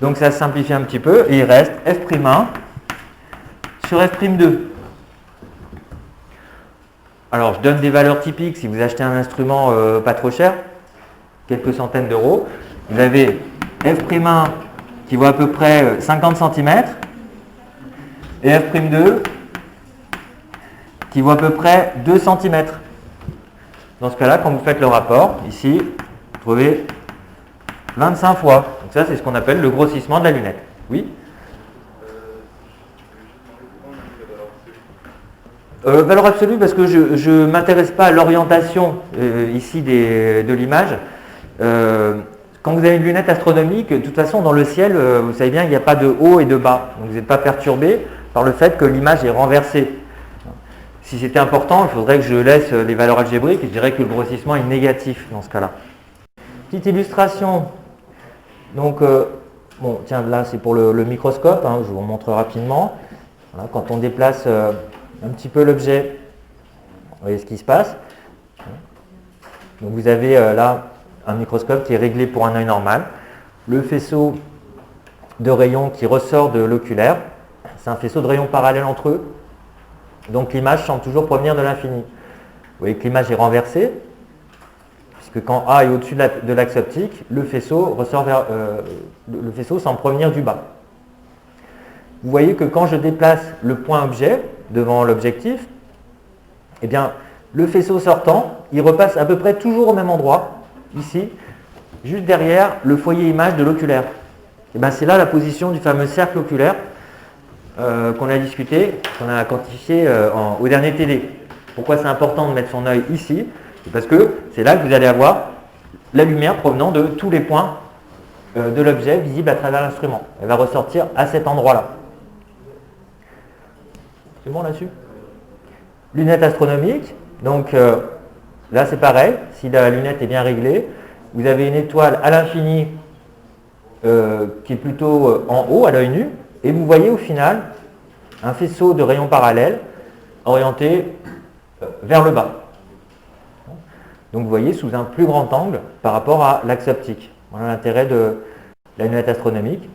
Donc ça se simplifie un petit peu et il reste F'1 sur F'2. Alors je donne des valeurs typiques si vous achetez un instrument pas trop cher, quelques centaines d'euros. Vous avez F'1 qui vaut à peu près 50 cm et F'2 qui vaut à peu près 2 cm. Dans ce cas-là, quand vous faites le rapport, ici, vous trouvez 25 fois. Donc ça, c'est ce qu'on appelle le grossissement de la lunette. Oui ? Valeur absolue parce que je ne m'intéresse pas à l'orientation ici de l'image. Quand vous avez une lunette astronomique, de toute façon dans le ciel, vous savez bien, il n'y a pas de haut et de bas. Donc vous n'êtes pas perturbé par le fait que l'image est renversée. Si c'était important, il faudrait que je laisse les valeurs algébriques et je dirais que le grossissement est négatif dans ce cas-là. Petite illustration. Donc, bon, tiens, là c'est pour le microscope, hein, je vous montre rapidement. Voilà, quand on déplace un petit peu l'objet, vous voyez ce qui se passe. Donc vous avez là un microscope qui est réglé pour un œil normal. Le faisceau de rayons qui ressort de l'oculaire, c'est un faisceau de rayons parallèles entre eux. Donc l'image semble toujours provenir de l'infini. Vous voyez que l'image est renversée, puisque quand A est au-dessus de l'axe optique, le faisceau semble provenir du bas. Vous voyez que quand je déplace le point objet devant l'objectif, eh bien, le faisceau sortant, il repasse à peu près toujours au même endroit, ici, juste derrière le foyer image de l'oculaire. Et bien, c'est là la position du fameux cercle oculaire qu'on a discuté, qu'on a quantifié au dernier TD. Pourquoi c'est important de mettre son œil ici? C'est parce que c'est là que vous allez avoir la lumière provenant de tous les points de l'objet visible à travers l'instrument. Elle va ressortir à cet endroit-là. C'est bon là-dessus? Lunette astronomique. Donc là c'est pareil, si la lunette est bien réglée, vous avez une étoile à l'infini qui est plutôt en haut à l'œil nu, et vous voyez au final un faisceau de rayons parallèles orienté vers le bas. Donc vous voyez sous un plus grand angle par rapport à l'axe optique. Voilà l'intérêt de la lunette astronomique.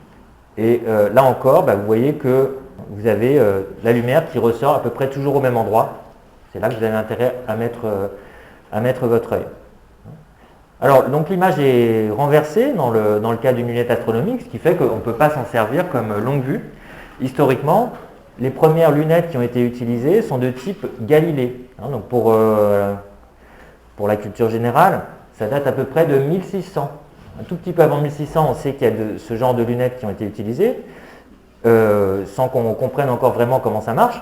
Et là encore, vous voyez que vous avez la lumière qui ressort à peu près toujours au même endroit. C'est là que vous avez intérêt à mettre votre œil. Alors, donc l'image est renversée dans le cas d'une lunette astronomique, ce qui fait qu'on ne peut pas s'en servir comme longue vue. Historiquement, les premières lunettes qui ont été utilisées sont de type Galilée. Donc pour la culture générale, ça date à peu près de 1600. Un tout petit peu avant 1600, on sait qu'il y a ce genre de lunettes qui ont été utilisées, sans qu'on comprenne encore vraiment comment ça marche.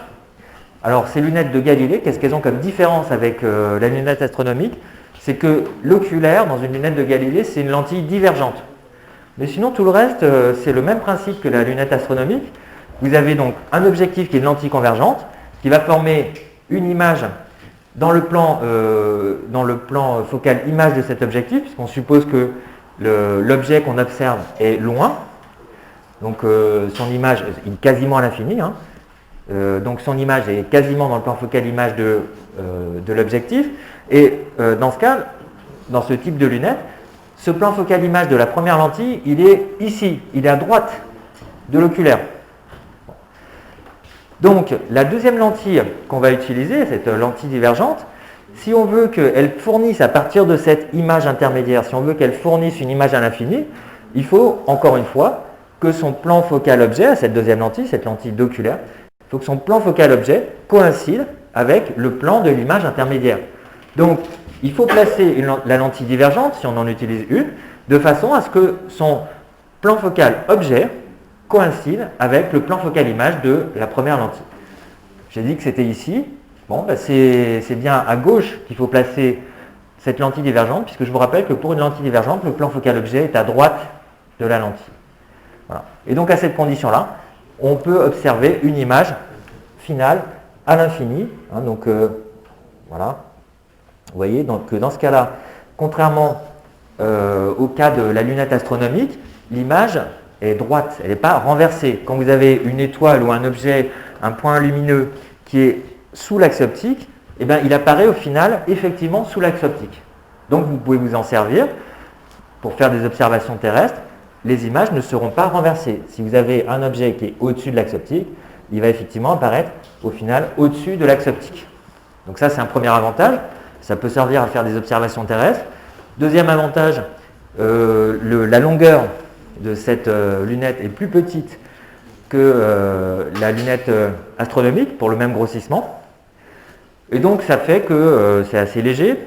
Alors ces lunettes de Galilée, qu'est-ce qu'elles ont comme différence avec la lunette astronomique? C'est que l'oculaire, dans une lunette de Galilée, c'est une lentille divergente. Mais sinon, tout le reste, c'est le même principe que la lunette astronomique. Vous avez donc un objectif qui est une lentille convergente, qui va former une image dans le plan focal image de cet objectif, puisqu'on suppose que l'objet qu'on observe est loin. Donc son image est quasiment à l'infini. Hein. Donc son image est quasiment dans le plan focal image de l'objectif. Et dans ce cas, dans ce type de lunette, ce plan focal image de la première lentille, il est ici, il est à droite de l'oculaire. Donc la deuxième lentille qu'on va utiliser, cette lentille divergente, si on veut qu'elle fournisse à partir de cette image intermédiaire, si on veut qu'elle fournisse une image à l'infini, il faut, encore une fois, que son plan focal objet, à cette deuxième lentille, cette lentille d'oculaire, il faut que son plan focal objet coïncide avec le plan de l'image intermédiaire. Donc, il faut placer la lentille divergente, si on en utilise une, de façon à ce que son plan focal objet coïncide avec le plan focal image de la première lentille. J'ai dit que c'était ici. Bon, ben c'est bien à gauche qu'il faut placer cette lentille divergente, puisque je vous rappelle que pour une lentille divergente, le plan focal objet est à droite de la lentille. Voilà. Et donc à cette condition-là, on peut observer une image finale à l'infini. Hein, donc voilà. Vous voyez, donc dans ce cas-là, contrairement au cas de la lunette astronomique, l'image est droite, elle n'est pas renversée. Quand vous avez une étoile ou un objet, un point lumineux qui est sous l'axe optique, eh bien, il apparaît au final effectivement sous l'axe optique. Donc vous pouvez vous en servir pour faire des observations terrestres. Les images ne seront pas renversées. Si vous avez un objet qui est au-dessus de l'axe optique, il va effectivement apparaître au final au-dessus de l'axe optique. Donc ça, c'est un premier avantage. Ça peut servir à faire des observations terrestres. Deuxième avantage, la longueur de cette lunette est plus petite que la lunette astronomique pour le même grossissement. Et donc ça fait que c'est assez léger,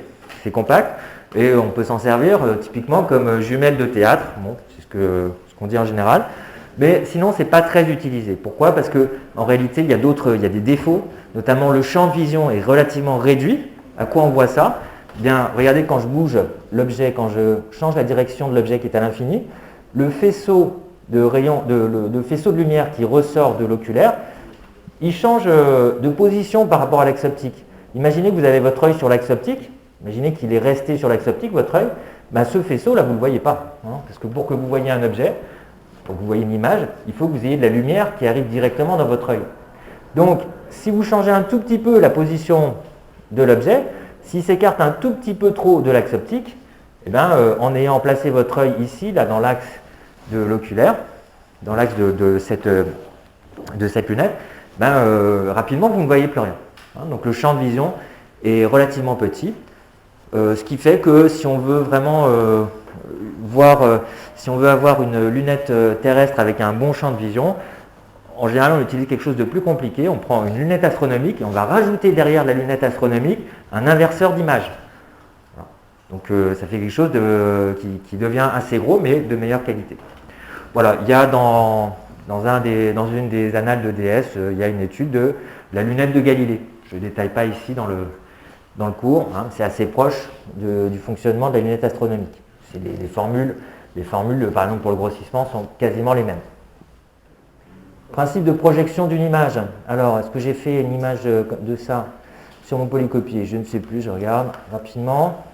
c'est compact, et on peut s'en servir typiquement comme jumelle de théâtre. Bon, c'est ce qu'on dit en général. Mais sinon, ce n'est pas très utilisé. Pourquoi? Parce qu'en réalité, il y a des défauts, notamment le champ de vision est relativement réduit. À quoi on voit ça? Bien, regardez, quand je bouge l'objet, quand je change la direction de l'objet qui est à l'infini, le faisceau de lumière qui ressort de l'oculaire, il change de position par rapport à l'axe optique. Imaginez que vous avez votre œil sur l'axe optique, imaginez qu'il est resté sur l'axe optique, votre œil, ben ce faisceau-là, vous ne le voyez pas. Hein, parce que pour que vous voyez un objet, pour que vous voyez une image, il faut que vous ayez de la lumière qui arrive directement dans votre œil. Donc, si vous changez un tout petit peu la position de l'objet, s'il s'écarte un tout petit peu trop de l'axe optique, eh ben, en ayant placé votre œil ici, là, dans l'axe de l'oculaire, dans l'axe de cette lunette, ben, rapidement, vous ne voyez plus rien. Hein, donc le champ de vision est relativement petit, ce qui fait que si on veut vraiment si on veut avoir une lunette terrestre avec un bon champ de vision, en général, on utilise quelque chose de plus compliqué. On prend une lunette astronomique et on va rajouter derrière la lunette astronomique un inverseur d'image. Voilà. Donc ça fait quelque chose qui devient assez gros, mais de meilleure qualité. Voilà, il y a dans une des annales de DS, il y a une étude de la lunette de Galilée. Je ne détaille pas ici dans le cours, hein, c'est assez proche du fonctionnement de la lunette astronomique. Les formules, par exemple pour le grossissement, sont quasiment les mêmes. Principe de projection d'une image. Alors, est-ce que j'ai fait une image de ça sur mon polycopier? Je ne sais plus, je regarde rapidement.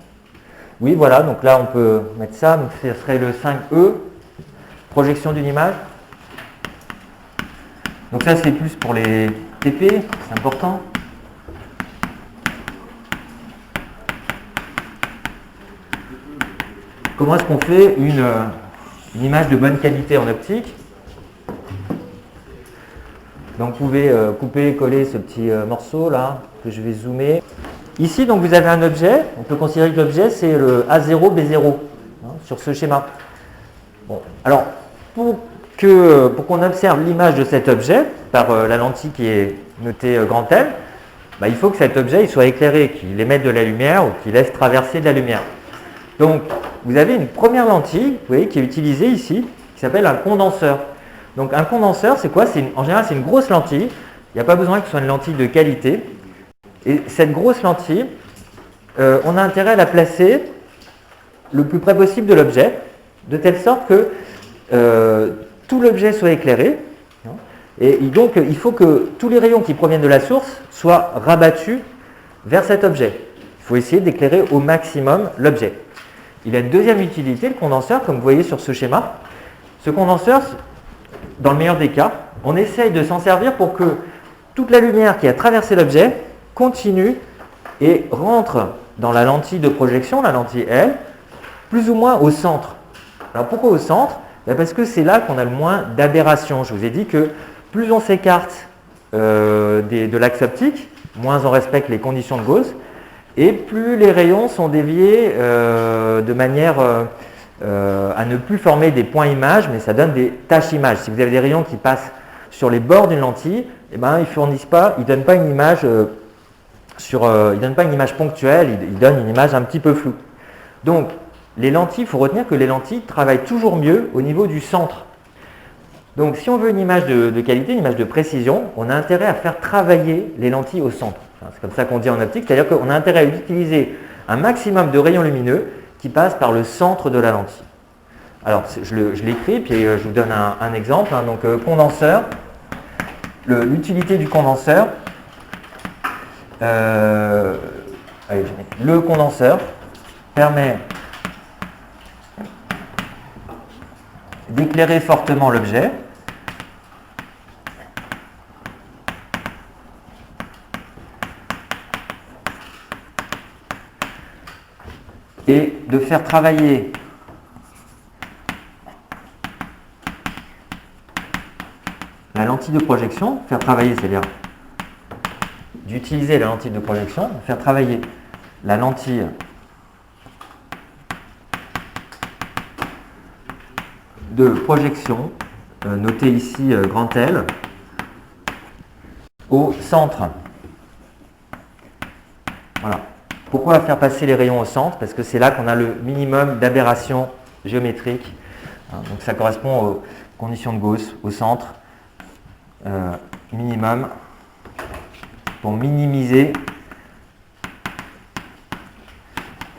Oui, voilà, donc là on peut mettre ça, donc ce serait le 5E, projection d'une image. Donc ça c'est plus pour les TP, c'est important. Comment est-ce qu'on fait une image de bonne qualité en optique? Donc vous pouvez couper et coller ce petit morceau là, que je vais zoomer. Ici, donc vous avez un objet, on peut considérer que l'objet c'est le A0, B0, hein, sur ce schéma. Bon, alors, pour qu'on observe l'image de cet objet, par la lentille qui est notée grand L, bah, il faut que cet objet il soit éclairé, qu'il émette de la lumière ou qu'il laisse traverser de la lumière. Donc, vous avez une première lentille, vous voyez, qui est utilisée ici, qui s'appelle un condenseur. Donc un condenseur, c'est quoi? En général, c'est une grosse lentille Il n'y a pas besoin que ce soit une lentille de qualité. Et cette grosse lentille, on a intérêt à la placer le plus près possible de l'objet, de telle sorte que tout l'objet soit éclairé. Et donc, il faut que tous les rayons qui proviennent de la source soient rabattus vers cet objet. Il faut essayer d'éclairer au maximum l'objet. Il a une deuxième utilité, le condenseur, comme vous voyez sur ce schéma. Ce condenseur, dans le meilleur des cas, on essaye de s'en servir pour que toute la lumière qui a traversé l'objet continue et rentre dans la lentille de projection, la lentille L, plus ou moins au centre. Alors pourquoi au centre? Parce que c'est là qu'on a le moins d'aberrations. Je vous ai dit que plus on s'écarte de l'axe optique, moins on respecte les conditions de Gauss, et plus les rayons sont déviés de manière à ne plus former des points images, mais ça donne des taches images. Si vous avez des rayons qui passent sur les bords d'une lentille, eh ben, ils ne donnent pas une image ponctuelle, ils donnent une image un petit peu floue. Donc, les lentilles, il faut retenir que les lentilles travaillent toujours mieux au niveau du centre. Donc, si on veut une image de qualité, une image de précision, on a intérêt à faire travailler les lentilles au centre. C'est comme ça qu'on dit en optique, c'est-à-dire qu'on a intérêt à utiliser un maximum de rayons lumineux qui passent par le centre de la lentille. Alors, je l'écris, puis je vous donne un exemple. Donc, condenseur. L'utilité du condenseur. Le condenseur permet d'éclairer fortement l'objet et de faire travailler la lentille de projection, faire travailler, c'est-à-dire d'utiliser la lentille de projection, faire travailler la lentille de projection, notée ici grand L, au centre. Voilà. Pourquoi faire passer les rayons au centre? Parce que c'est là qu'on a le minimum d'aberration géométrique. Donc ça correspond aux conditions de Gauss, au centre, minimum, pour minimiser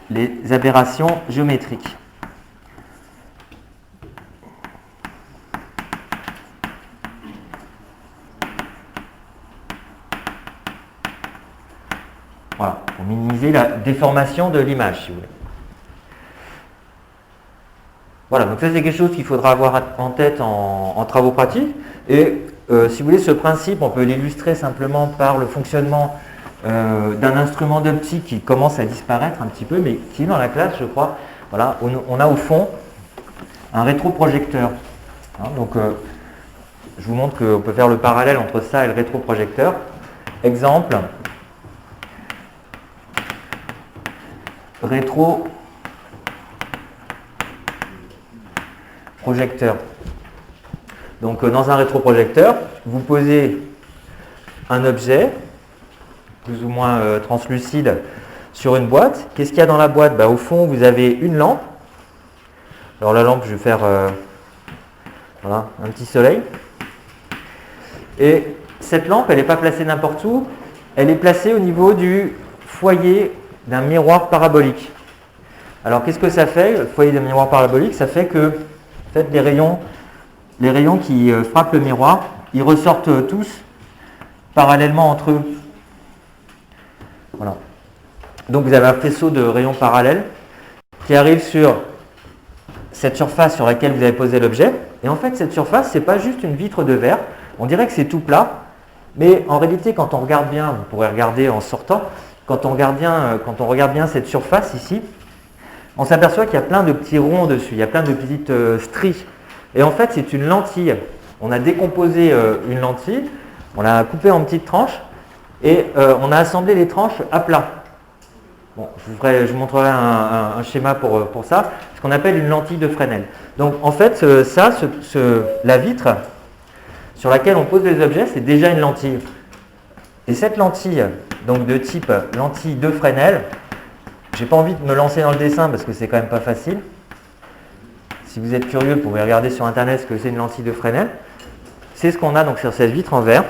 les aberrations géométriques. Voilà, pour minimiser la déformation de l'image, si vous voulez. Voilà, donc ça c'est quelque chose qu'il faudra avoir en tête en travaux pratiques. Et si vous voulez, ce principe, on peut l'illustrer simplement par le fonctionnement d'un instrument d'optique qui commence à disparaître un petit peu, mais qui est dans la classe, je crois. Voilà, on a au fond un rétroprojecteur. Donc, je vous montre qu'on peut faire le parallèle entre ça et le rétroprojecteur. Exemple. Rétroprojecteur. Donc dans un rétroprojecteur, vous posez un objet plus ou moins translucide sur une boîte. Qu'est-ce qu'il y a dans la boîte? Au fond, vous avez une lampe. Alors la lampe, je vais faire voilà, un petit soleil. Et cette lampe, elle n'est pas placée n'importe où. Elle est placée au niveau du foyer d'un miroir parabolique. Alors qu'est-ce que ça fait, le foyer d'un miroir parabolique? Ça fait que en fait, les rayons qui frappent le miroir, ils ressortent tous parallèlement entre eux. Voilà. Donc vous avez un faisceau de rayons parallèles qui arrive sur cette surface sur laquelle vous avez posé l'objet. Et en fait, cette surface, ce n'est pas juste une vitre de verre. On dirait que c'est tout plat. Mais en réalité, quand on regarde bien, vous pourrez regarder en sortant, quand on regarde bien cette surface ici, on s'aperçoit qu'il y a plein de petits ronds dessus, il y a plein de petites stries. Et en fait, c'est une lentille. On a décomposé une lentille, on l'a coupée en petites tranches et on a assemblé les tranches à plat. Bon, je vous montrerai un schéma pour ça, ce qu'on appelle une lentille de Fresnel. Donc en fait, la vitre sur laquelle on pose les objets, c'est déjà une lentille. Et cette lentille, donc de type lentille de Fresnel, j'ai pas envie de me lancer dans le dessin parce que c'est quand même pas facile. Si vous êtes curieux, vous pouvez regarder sur internet ce que c'est une lentille de Fresnel. C'est ce qu'on a donc sur cette vitre en verre.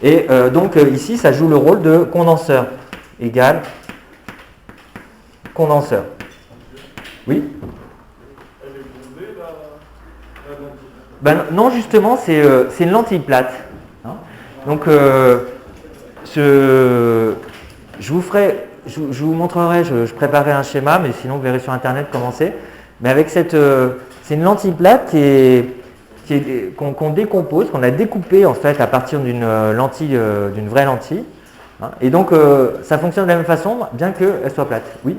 Et donc ici, ça joue le rôle de condenseur. Égal condenseur. Oui? Ben, non, justement, c'est une lentille plate. Hein. Donc, je vous montrerai, je préparerai un schéma, mais sinon vous verrez sur Internet comment c'est. Mais avec c'est une lentille plate qu'on décompose, qu'on a découpée en fait à partir d'une lentille, d'une vraie lentille. Hein. Et donc, ça fonctionne de la même façon, bien qu'elle soit plate. Oui?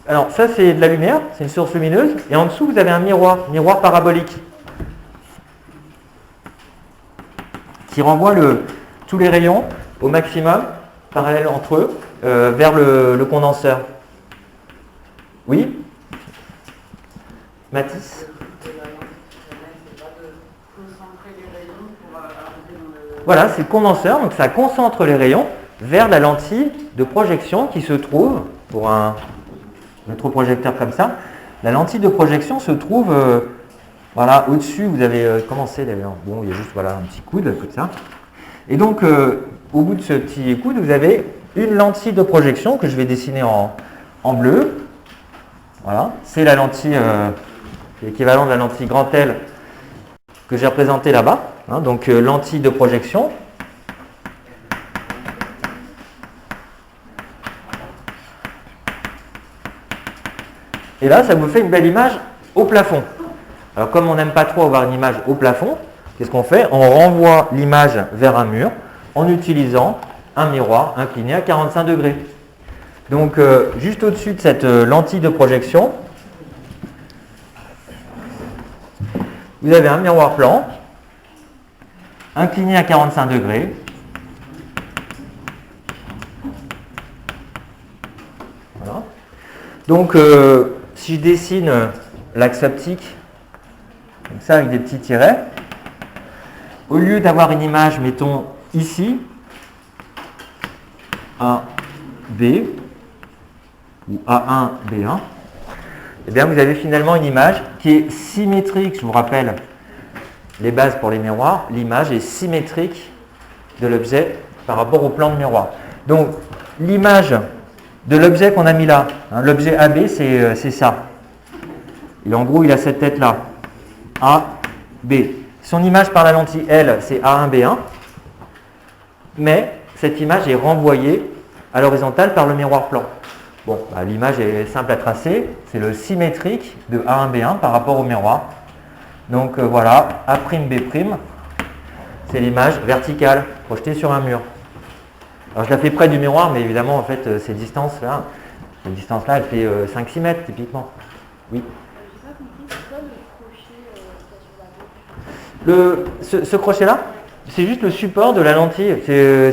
Alors ça c'est de la lumière, c'est une source lumineuse, et en dessous vous avez un miroir parabolique, qui renvoie tous les rayons au maximum, parallèles entre eux, vers le condenseur. Oui? Mathis? Voilà, c'est le condenseur, donc ça concentre les rayons vers la lentille de projection qui se trouve, pour un rétroprojecteur comme ça, la lentille de projection se trouve voilà, au-dessus, vous avez commencé d'ailleurs, bon, il y a juste voilà, un petit coude comme ça. Et donc, au bout de ce petit coude, vous avez une lentille de projection que je vais dessiner en bleu. Voilà, c'est la lentille, l'équivalent de la lentille grand L que j'ai représentée là-bas. Hein, donc, lentille de projection. Et là, ça vous fait une belle image au plafond. Alors, comme on n'aime pas trop avoir une image au plafond, qu'est-ce qu'on fait? On renvoie l'image vers un mur en utilisant un miroir incliné à 45 degrés. Donc, juste au-dessus de cette lentille de projection, vous avez un miroir plan incliné à 45 degrés. Voilà. Donc, si je dessine l'axe optique, comme ça avec des petits tirets, au lieu d'avoir une image, mettons ici, AB ou A1, B1, eh bien vous avez finalement une image qui est symétrique. Je vous rappelle les bases pour les miroirs. L'image est symétrique de l'objet par rapport au plan de miroir. Donc l'image de l'objet qu'on a mis là, hein, l'objet AB, c'est ça. Et en gros, il a cette tête-là. A, B. Son image par la lentille L, c'est A1, B1. Mais cette image est renvoyée à l'horizontale par le miroir plan. Bon, bah, l'image est simple à tracer. C'est le symétrique de A1, B1 par rapport au miroir. Donc voilà, A', B', c'est l'image verticale projetée sur un mur. Alors je la fais près du miroir, mais évidemment, en fait, cette distance-là, elle fait 5-6 mètres typiquement. Oui. Ce crochet-là, c'est juste le support de la lentille.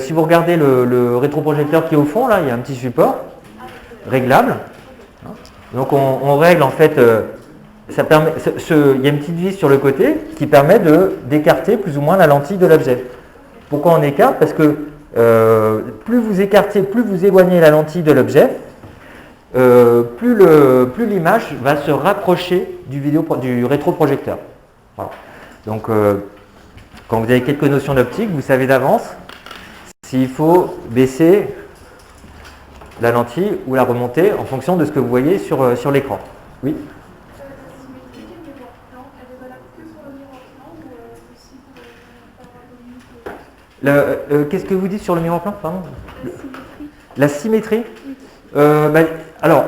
Si vous regardez le rétroprojecteur qui est au fond, là, il y a un petit support réglable. Donc on règle en fait, ça permet, il y a une petite vis sur le côté qui permet d'écarter plus ou moins la lentille de l'objet. Pourquoi on écarte? Parce que plus vous écartez, plus vous éloignez la lentille de l'objet, plus l'image va se rapprocher du rétroprojecteur. Voilà. Donc, quand vous avez quelques notions d'optique, vous savez d'avance s'il faut baisser la lentille ou la remonter en fonction de ce que vous voyez sur l'écran. Oui? Qu'est-ce que vous dites sur le miroir plan? Pardon. La symétrie. Alors,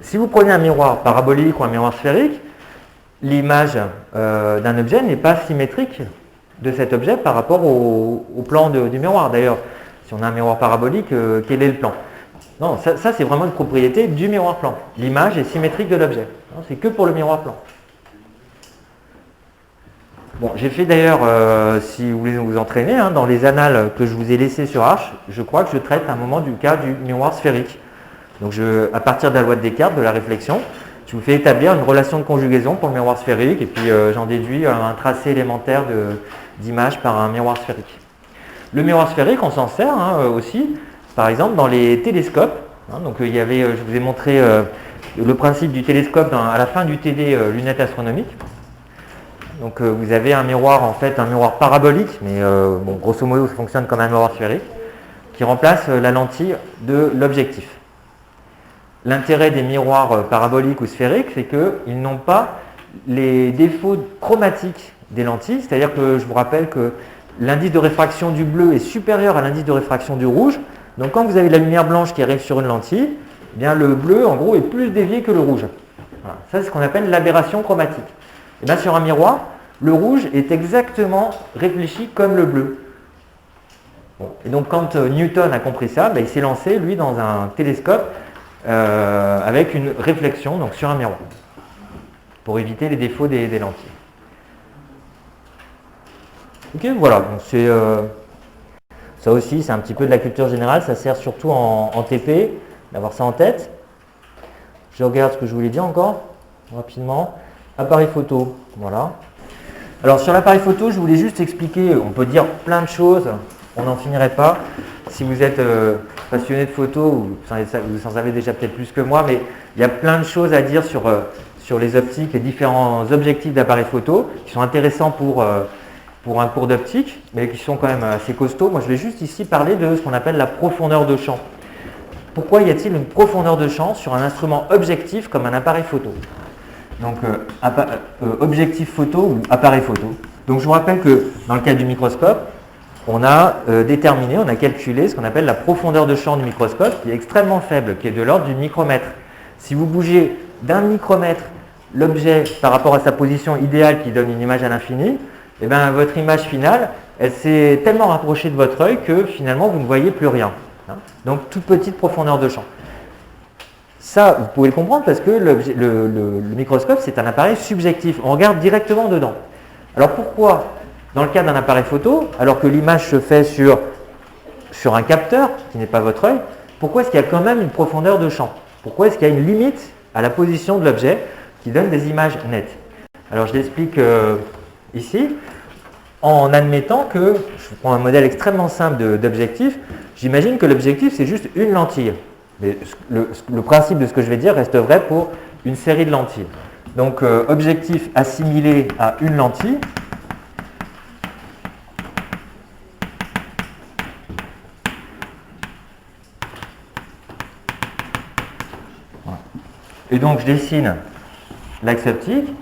si vous prenez un miroir parabolique ou un miroir sphérique, l'image d'un objet n'est pas symétrique de cet objet par rapport au plan du miroir. D'ailleurs, si on a un miroir parabolique, quel est le plan? Non, ça c'est vraiment une propriété du miroir plan. L'image est symétrique de l'objet. C'est que pour le miroir plan. Bon, j'ai fait d'ailleurs, si vous voulez vous entraîner, hein, dans les annales que je vous ai laissées sur Arch, je crois que je traite à un moment du cas du miroir sphérique. Donc à partir de la loi de Descartes, de la réflexion, je vous fais établir une relation de conjugaison pour le miroir sphérique et puis j'en déduis un tracé élémentaire d'image par un miroir sphérique. Le miroir sphérique, on s'en sert aussi, par exemple, dans les télescopes. Hein, donc il y avait, je vous ai montré le principe du télescope à la fin du TD lunettes astronomiques. Donc vous avez un miroir, en fait, un miroir parabolique, mais bon, grosso modo, ça fonctionne comme un miroir sphérique, qui remplace la lentille de l'objectif. L'intérêt des miroirs paraboliques ou sphériques, c'est qu'ils n'ont pas les défauts chromatiques des lentilles, c'est-à-dire que je vous rappelle que l'indice de réfraction du bleu est supérieur à l'indice de réfraction du rouge. Donc quand vous avez de la lumière blanche qui arrive sur une lentille, eh bien le bleu en gros est plus dévié que le rouge. Voilà. Ça c'est ce qu'on appelle l'aberration chromatique. Et bien sur un miroir, le rouge est exactement réfléchi comme le bleu. Bon. Et donc quand Newton a compris ça, ben, il s'est lancé lui dans un télescope avec une réflexion donc sur un miroir pour éviter les défauts des lentilles. Ok, voilà, donc c'est ça aussi, c'est un petit peu de la culture générale, ça sert surtout en TP, d'avoir ça en tête. Je regarde ce que je voulais dire encore, rapidement. Appareil photo, voilà. Alors sur l'appareil photo, je voulais juste expliquer, on peut dire plein de choses, on n'en finirait pas. Si vous êtes passionné de photo, vous en savez déjà peut-être plus que moi, mais il y a plein de choses à dire sur les optiques, les différents objectifs d'appareil photo, qui sont intéressants pour un cours d'optique, mais qui sont quand même assez costauds. Moi, je vais juste ici parler de ce qu'on appelle la profondeur de champ. Pourquoi y a-t-il une profondeur de champ sur un instrument objectif comme un appareil photo? Donc, objectif photo ou appareil photo. Donc, je vous rappelle que dans le cas du microscope, on a déterminé, on a calculé ce qu'on appelle la profondeur de champ du microscope, qui est extrêmement faible, qui est de l'ordre du micromètre. Si vous bougez d'un micromètre l'objet par rapport à sa position idéale qui donne une image à l'infini, eh bien, votre image finale, elle s'est tellement rapprochée de votre œil que finalement, vous ne voyez plus rien. Donc, toute petite profondeur de champ. Ça, vous pouvez le comprendre parce que le microscope, c'est un appareil subjectif. On regarde directement dedans. Alors, pourquoi, dans le cas d'un appareil photo, alors que l'image se fait sur un capteur, qui n'est pas votre œil, pourquoi est-ce qu'il y a quand même une profondeur de champ? Pourquoi est-ce qu'il y a une limite à la position de l'objet qui donne des images nettes? Alors, je l'explique ici, en admettant que, je prends un modèle extrêmement simple d'objectif, j'imagine que l'objectif c'est juste une lentille. Mais le principe de ce que je vais dire reste vrai pour une série de lentilles. Donc objectif assimilé à une lentille. Voilà. Et donc je dessine l'axe optique,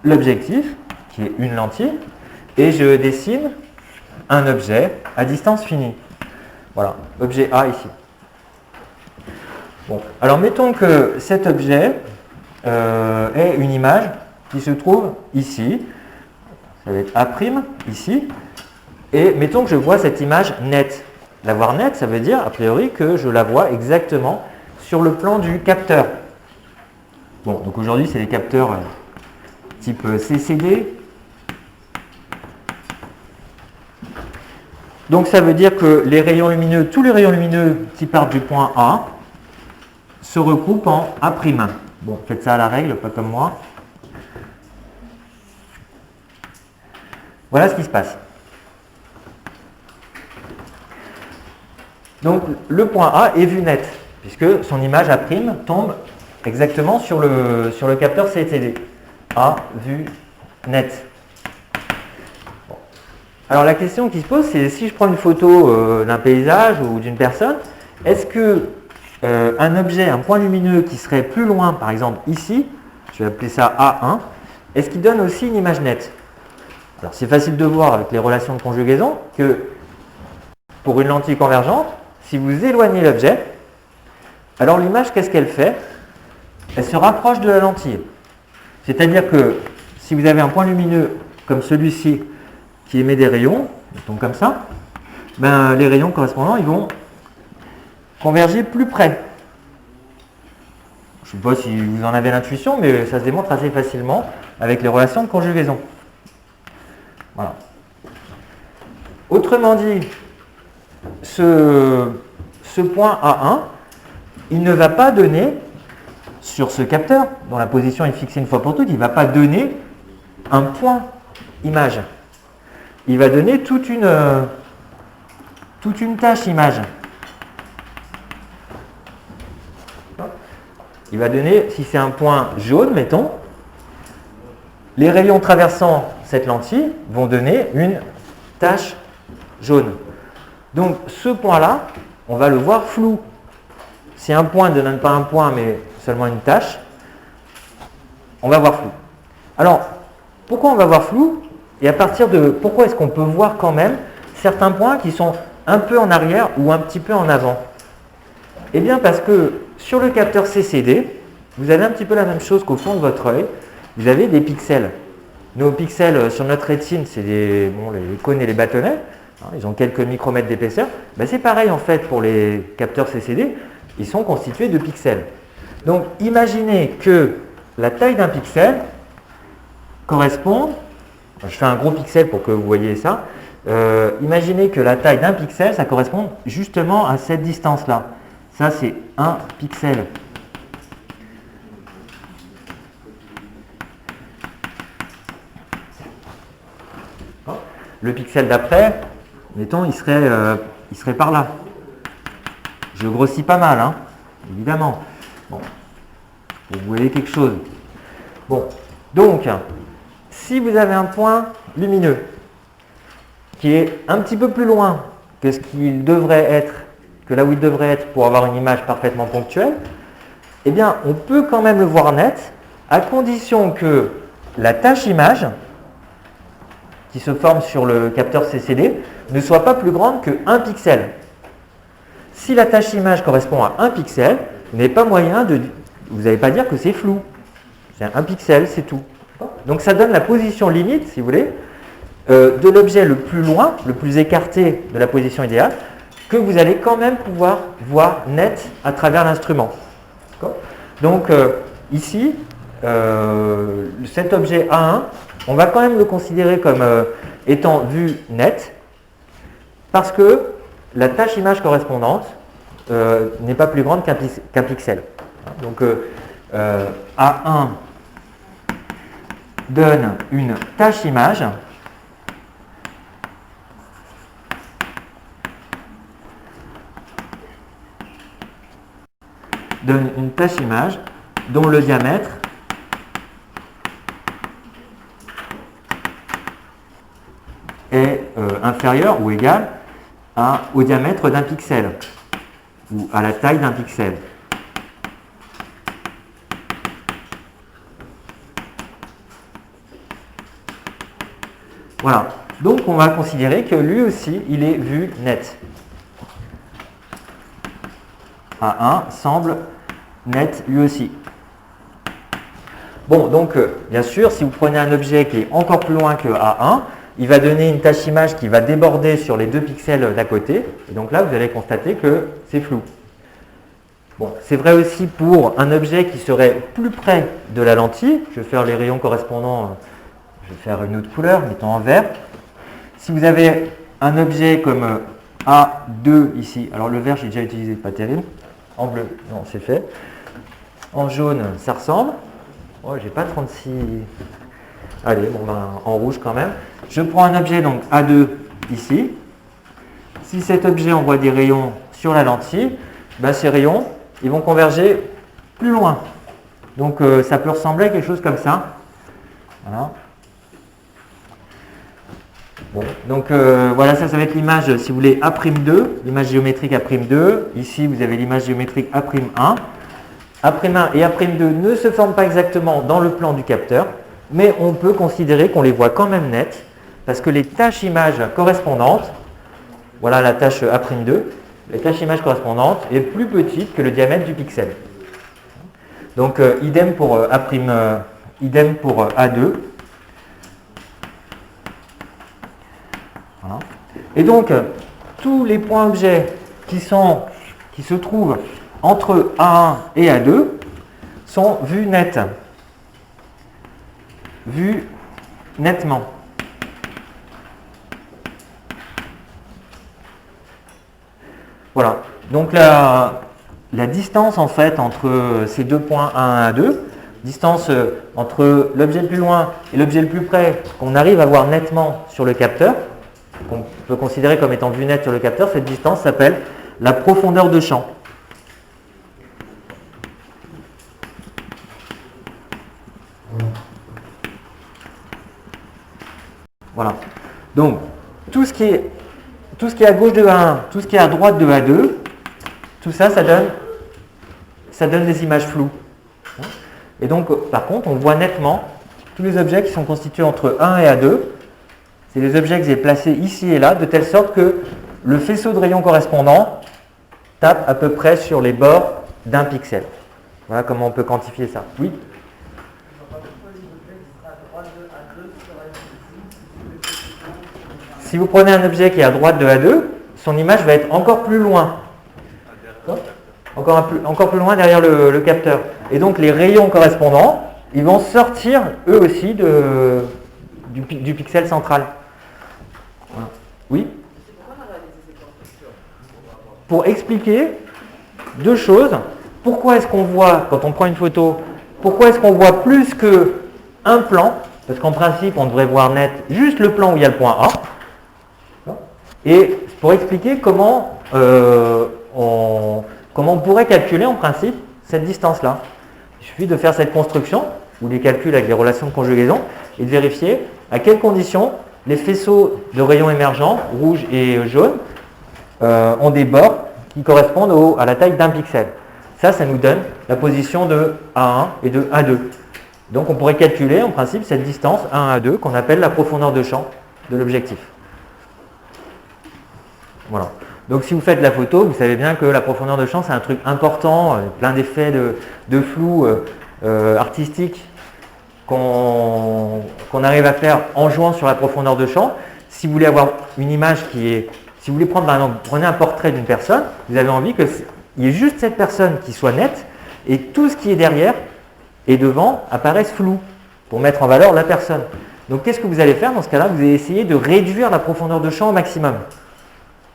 l'objectif, qui est une lentille, et je dessine un objet à distance finie. Voilà, objet A ici. Bon, alors mettons que cet objet est une image qui se trouve ici, ça va être A' ici, et mettons que je vois cette image nette. La voir nette, ça veut dire a priori que je la vois exactement sur le plan du capteur. Bon, donc aujourd'hui c'est les capteurs type CCD. Donc ça veut dire que les rayons lumineux, tous les rayons lumineux qui partent du point A se recoupent en A'. Bon, faites ça à la règle, pas comme moi. Voilà ce qui se passe. Donc le point A est vu net, puisque son image A' tombe exactement sur le capteur CCD. A vu net. Bon. Alors la question qui se pose, c'est si je prends une photo d'un paysage ou d'une personne, est-ce que un objet, un point lumineux qui serait plus loin, par exemple ici, je vais appeler ça A1, est-ce qu'il donne aussi une image nette? Alors c'est facile de voir avec les relations de conjugaison que pour une lentille convergente, si vous éloignez l'objet, alors l'image, qu'est-ce qu'elle fait? Elle se rapproche de la lentille. C'est-à-dire que si vous avez un point lumineux comme celui-ci qui émet des rayons, mettons comme ça, ben, les rayons correspondants, ils vont converger plus près. Je ne sais pas si vous en avez l'intuition, mais ça se démontre assez facilement avec les relations de conjugaison. Voilà. Autrement dit, ce point A1, il ne va pas donner, sur ce capteur, dont la position est fixée une fois pour toutes, il ne va pas donner un point image. Il va donner toute une tâche image. Il va donner, si c'est un point jaune, mettons, les rayons traversant cette lentille vont donner une tache jaune. Donc ce point-là, on va le voir flou. Si un point ne donne pas un point, mais seulement une tache, on va voir flou. Alors, pourquoi on va voir flou? Et à partir de pourquoi est-ce qu'on peut voir quand même certains points qui sont un peu en arrière ou un petit peu en avant? Eh bien parce que sur le capteur CCD, vous avez un petit peu la même chose qu'au fond de votre œil. Vous avez des pixels. Nos pixels sur notre rétine, c'est les cônes et les bâtonnets. Ils ont quelques micromètres d'épaisseur. Ben, c'est pareil en fait pour les capteurs CCD. Ils sont constitués de pixels. Donc imaginez que la taille d'un pixel correspond, je fais un gros pixel pour que vous voyez ça, imaginez que la taille d'un pixel, ça correspond justement à cette distance-là. Ça, c'est 1 pixel. Le pixel d'après, mettons, il serait par là. Je grossis pas mal, hein, évidemment. Bon. Vous voyez quelque chose. Bon, donc, si vous avez un point lumineux qui est un petit peu plus loin que ce qu'il devrait être, que là où il devrait être pour avoir une image parfaitement ponctuelle, eh bien, on peut quand même le voir net, à condition que la tache image qui se forme sur le capteur CCD ne soit pas plus grande que 1 pixel. Si la tache image correspond à 1 pixel, vous n'avez pas moyen de... Vous n'allez pas dire que c'est flou. C'est 1 pixel, c'est tout. Donc ça donne la position limite, si vous voulez, de l'objet le plus loin, le plus écarté de la position idéale, que vous allez quand même pouvoir voir net à travers l'instrument. Donc ici, cet objet A1, on va quand même le considérer comme étant vu net, parce que la tache image correspondante n'est pas plus grande qu'un pixel. Donc A1 donne une tache image dont le diamètre est inférieur ou égal au diamètre d'un pixel ou à la taille d'un pixel. Voilà, donc on va considérer que lui aussi, il est vu net. A1 semble net lui aussi. Bon, donc bien sûr, si vous prenez un objet qui est encore plus loin que A1, il va donner une tache image qui va déborder sur les 2 pixels d'à côté. Et donc là, vous allez constater que c'est flou. Bon, c'est vrai aussi pour un objet qui serait plus près de la lentille. Je vais faire les rayons correspondants, je vais faire une autre couleur, mettons en vert. Si vous avez un objet comme A2 ici, alors le vert j'ai déjà utilisé, pas terrible. En bleu, non, c'est fait. En jaune, ça ressemble. Oh, j'ai pas 36. Allez, bon ben, en rouge quand même. Je prends un objet, donc A2 ici. Si cet objet envoie des rayons sur la lentille, ben, ces rayons, ils vont converger plus loin. Donc ça peut ressembler à quelque chose comme ça. Voilà. Bon, donc voilà, ça va être l'image, si vous voulez, A'2, l'image géométrique A'2. Ici, vous avez l'image géométrique A'1. A'1 et A'2 ne se forment pas exactement dans le plan du capteur, mais on peut considérer qu'on les voit quand même net, parce que les taches images correspondantes, voilà la tâche A'2, la tâche image correspondante est plus petite que le diamètre du pixel. Donc idem pour idem pour A2. Voilà. Et donc, tous les points objets qui se trouvent entre A1 et A2 sont vus net. Vus nettement. Voilà. Donc la distance en fait entre ces deux points A1 et A2, distance entre l'objet le plus loin et l'objet le plus près qu'on arrive à voir nettement sur le capteur, qu'on peut considérer comme étant vu net sur le capteur, cette distance s'appelle la profondeur de champ. Voilà. Donc, tout ce qui est à gauche de A1, tout ce qui est à droite de A2, tout ça, ça donne des images floues. Et donc, par contre, on voit nettement tous les objets qui sont constitués entre 1 et A2. C'est les objets que j'ai placés ici et là, de telle sorte que le faisceau de rayons correspondant tape à peu près sur les bords d'un pixel. Voilà comment on peut quantifier ça. Oui ? Si vous prenez un objet qui est à droite de A2, son image va être encore plus loin. Encore plus loin derrière le capteur. Et donc les rayons correspondants, ils vont sortir eux aussi du pixel central. Voilà. Oui ? Pour expliquer deux choses. Pourquoi est-ce qu'on voit, quand on prend une photo, pourquoi est-ce qu'on voit plus qu'un plan? Parce qu'en principe, on devrait voir net juste le plan où il y a le point A. Et pour expliquer comment on pourrait calculer en principe cette distance-là. Il suffit de faire cette construction, ou les calculs avec les relations de conjugaison, et de vérifier à quelles conditions les faisceaux de rayons émergents, rouge et jaune, ont des bords qui correspondent à la taille d'un pixel. Ça nous donne la position de A1 et de A2. Donc on pourrait calculer en principe cette distance A1 A2 qu'on appelle la profondeur de champ de l'objectif. Voilà. Donc si vous faites la photo, vous savez bien que la profondeur de champ c'est un truc important, plein d'effets de flou artistique qu'on arrive à faire en jouant sur la profondeur de champ. Si vous voulez avoir une image si vous voulez prendre par exemple, prenez un portrait d'une personne, vous avez envie qu'il y ait juste cette personne qui soit nette et tout ce qui est derrière et devant apparaisse flou pour mettre en valeur la personne. Donc qu'est-ce que vous allez faire dans ce cas-là? Vous allez essayer de réduire la profondeur de champ au maximum.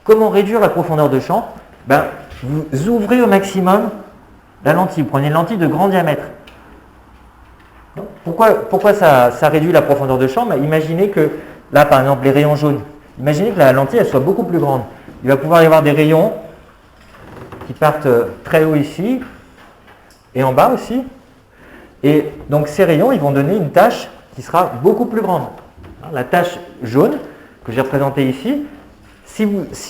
Comment réduire la profondeur de champ? Vous ouvrez au maximum la lentille. Vous prenez une lentille de grand diamètre. Pourquoi ça réduit la profondeur de champ? Imaginez que, là par exemple, les rayons jaunes, imaginez que la lentille elle soit beaucoup plus grande. Il va pouvoir y avoir des rayons qui partent très haut ici et en bas aussi. Et donc ces rayons, ils vont donner une tache qui sera beaucoup plus grande. La tache jaune que j'ai représentée ici, si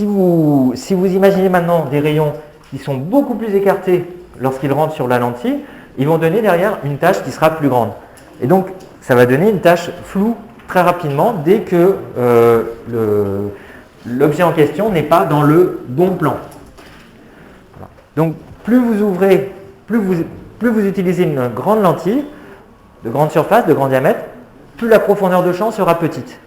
vous imaginez maintenant des rayons qui sont beaucoup plus écartés lorsqu'ils rentrent sur la lentille, ils vont donner derrière une tache qui sera plus grande. Et donc, ça va donner une tache floue très rapidement dès que l'objet en question n'est pas dans le bon plan. Voilà. Donc, plus vous ouvrez, plus vous utilisez une grande lentille, de grande surface, de grand diamètre, plus la profondeur de champ sera petite.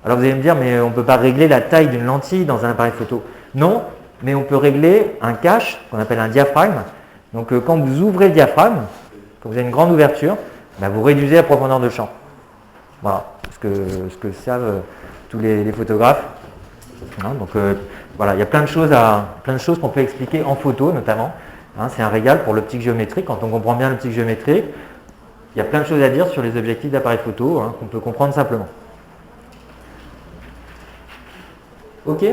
Alors vous allez me dire, mais on ne peut pas régler la taille d'une lentille dans un appareil photo. Non, mais on peut régler un cache, qu'on appelle un diaphragme. Donc quand vous ouvrez le diaphragme, quand vous avez une grande ouverture, vous réduisez la profondeur de champ. Voilà, ce que savent tous les photographes. Donc voilà, il y a plein de choses qu'on peut expliquer en photo notamment. C'est un régal pour l'optique géométrique. Quand on comprend bien l'optique géométrique, il y a plein de choses à dire sur les objectifs d'appareil photo qu'on peut comprendre simplement. Ok ?